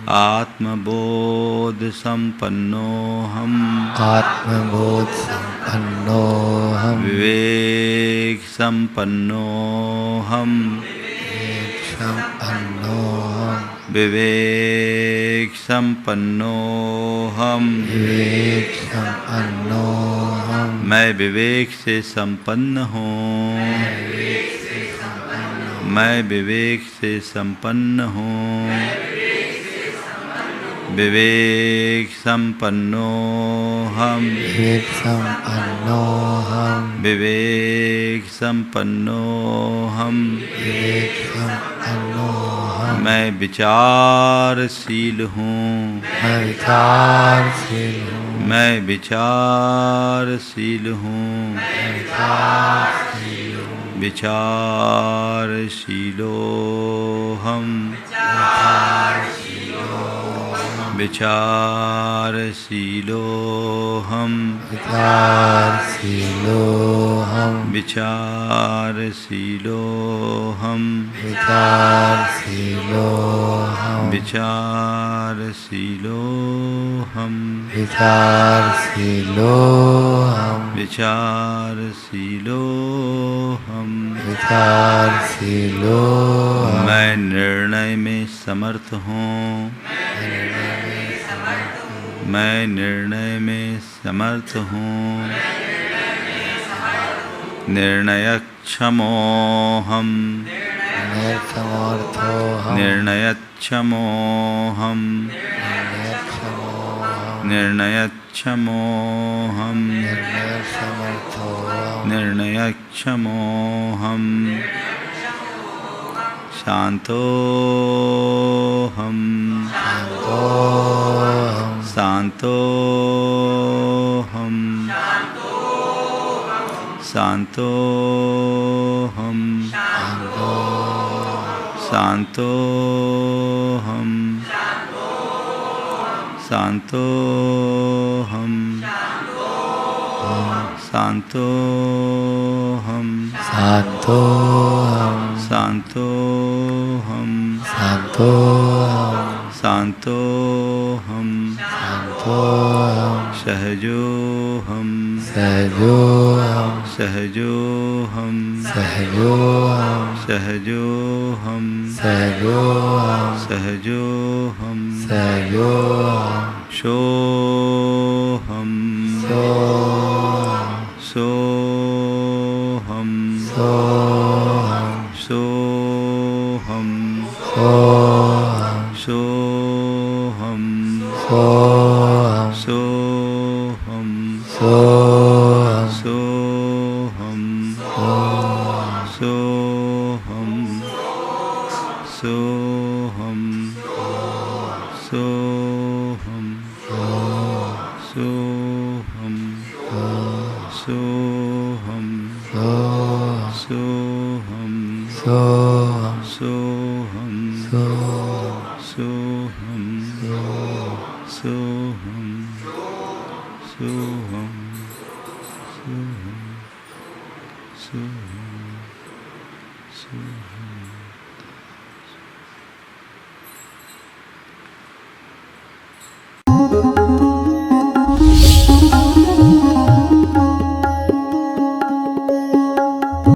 आत्मबोध संपन्नो हम। आत्मबोध संपन्नो हम। विवेक संपन्नो हम। संपन्नो हम। विवेक संपन्नो हम। विवेक संपन्नो हम। मैं विवेक से संपन्न हूँ। मैं विवेक से संपन्न हूँ। विवेक संपन्नो हम। विवेक संपन्नो हम। विवेक संपन्नो हम। विवेक संपन्नो हम। मैं विचारशील हूँ। मैं विचारशील हूँ। मैं विचारशील हूँ। विचारशीलो हम। विचारशीलो हम। विचारशीलो हम। विचारशीलो हम। विचारशीलो हम। विचारशीलो हम। विचारशीलो हम। विचारशीलो हम। विचारशीलो हम। मैं निर्णय में समर्थ हूँ। मैं निर्णय में समर्थ हूँ। निर्णयक्षमो हम। निर्णयक्षमो हम। निर्णयक्षमो हम। निर्णयक्षमो हम। निर्णयक्षमो हम। शांतो हम। शांतो हम। शांतो हम। शांतो हम। शांतो हम। शांतो हम। शांतो हम। शांतो हम। शांतो हम। शांतो हम। शांतो हम। सहजो हम। सहजो हम। सहजो हम। सहजो हम। सहजो हम। सहजो हम। सहजो हम। सहजो हम। शो हम। सो सो हम। सो हम। सो हम। सो हम। सो हम। सो हम। सो हम। सो हम। सो हम। सो हम। सो हम। सो हम। सो हम। सो हम। सो हम। सो हम। सो हम। सो सो हम। सो हम। सो हम। सो हम। सो हम।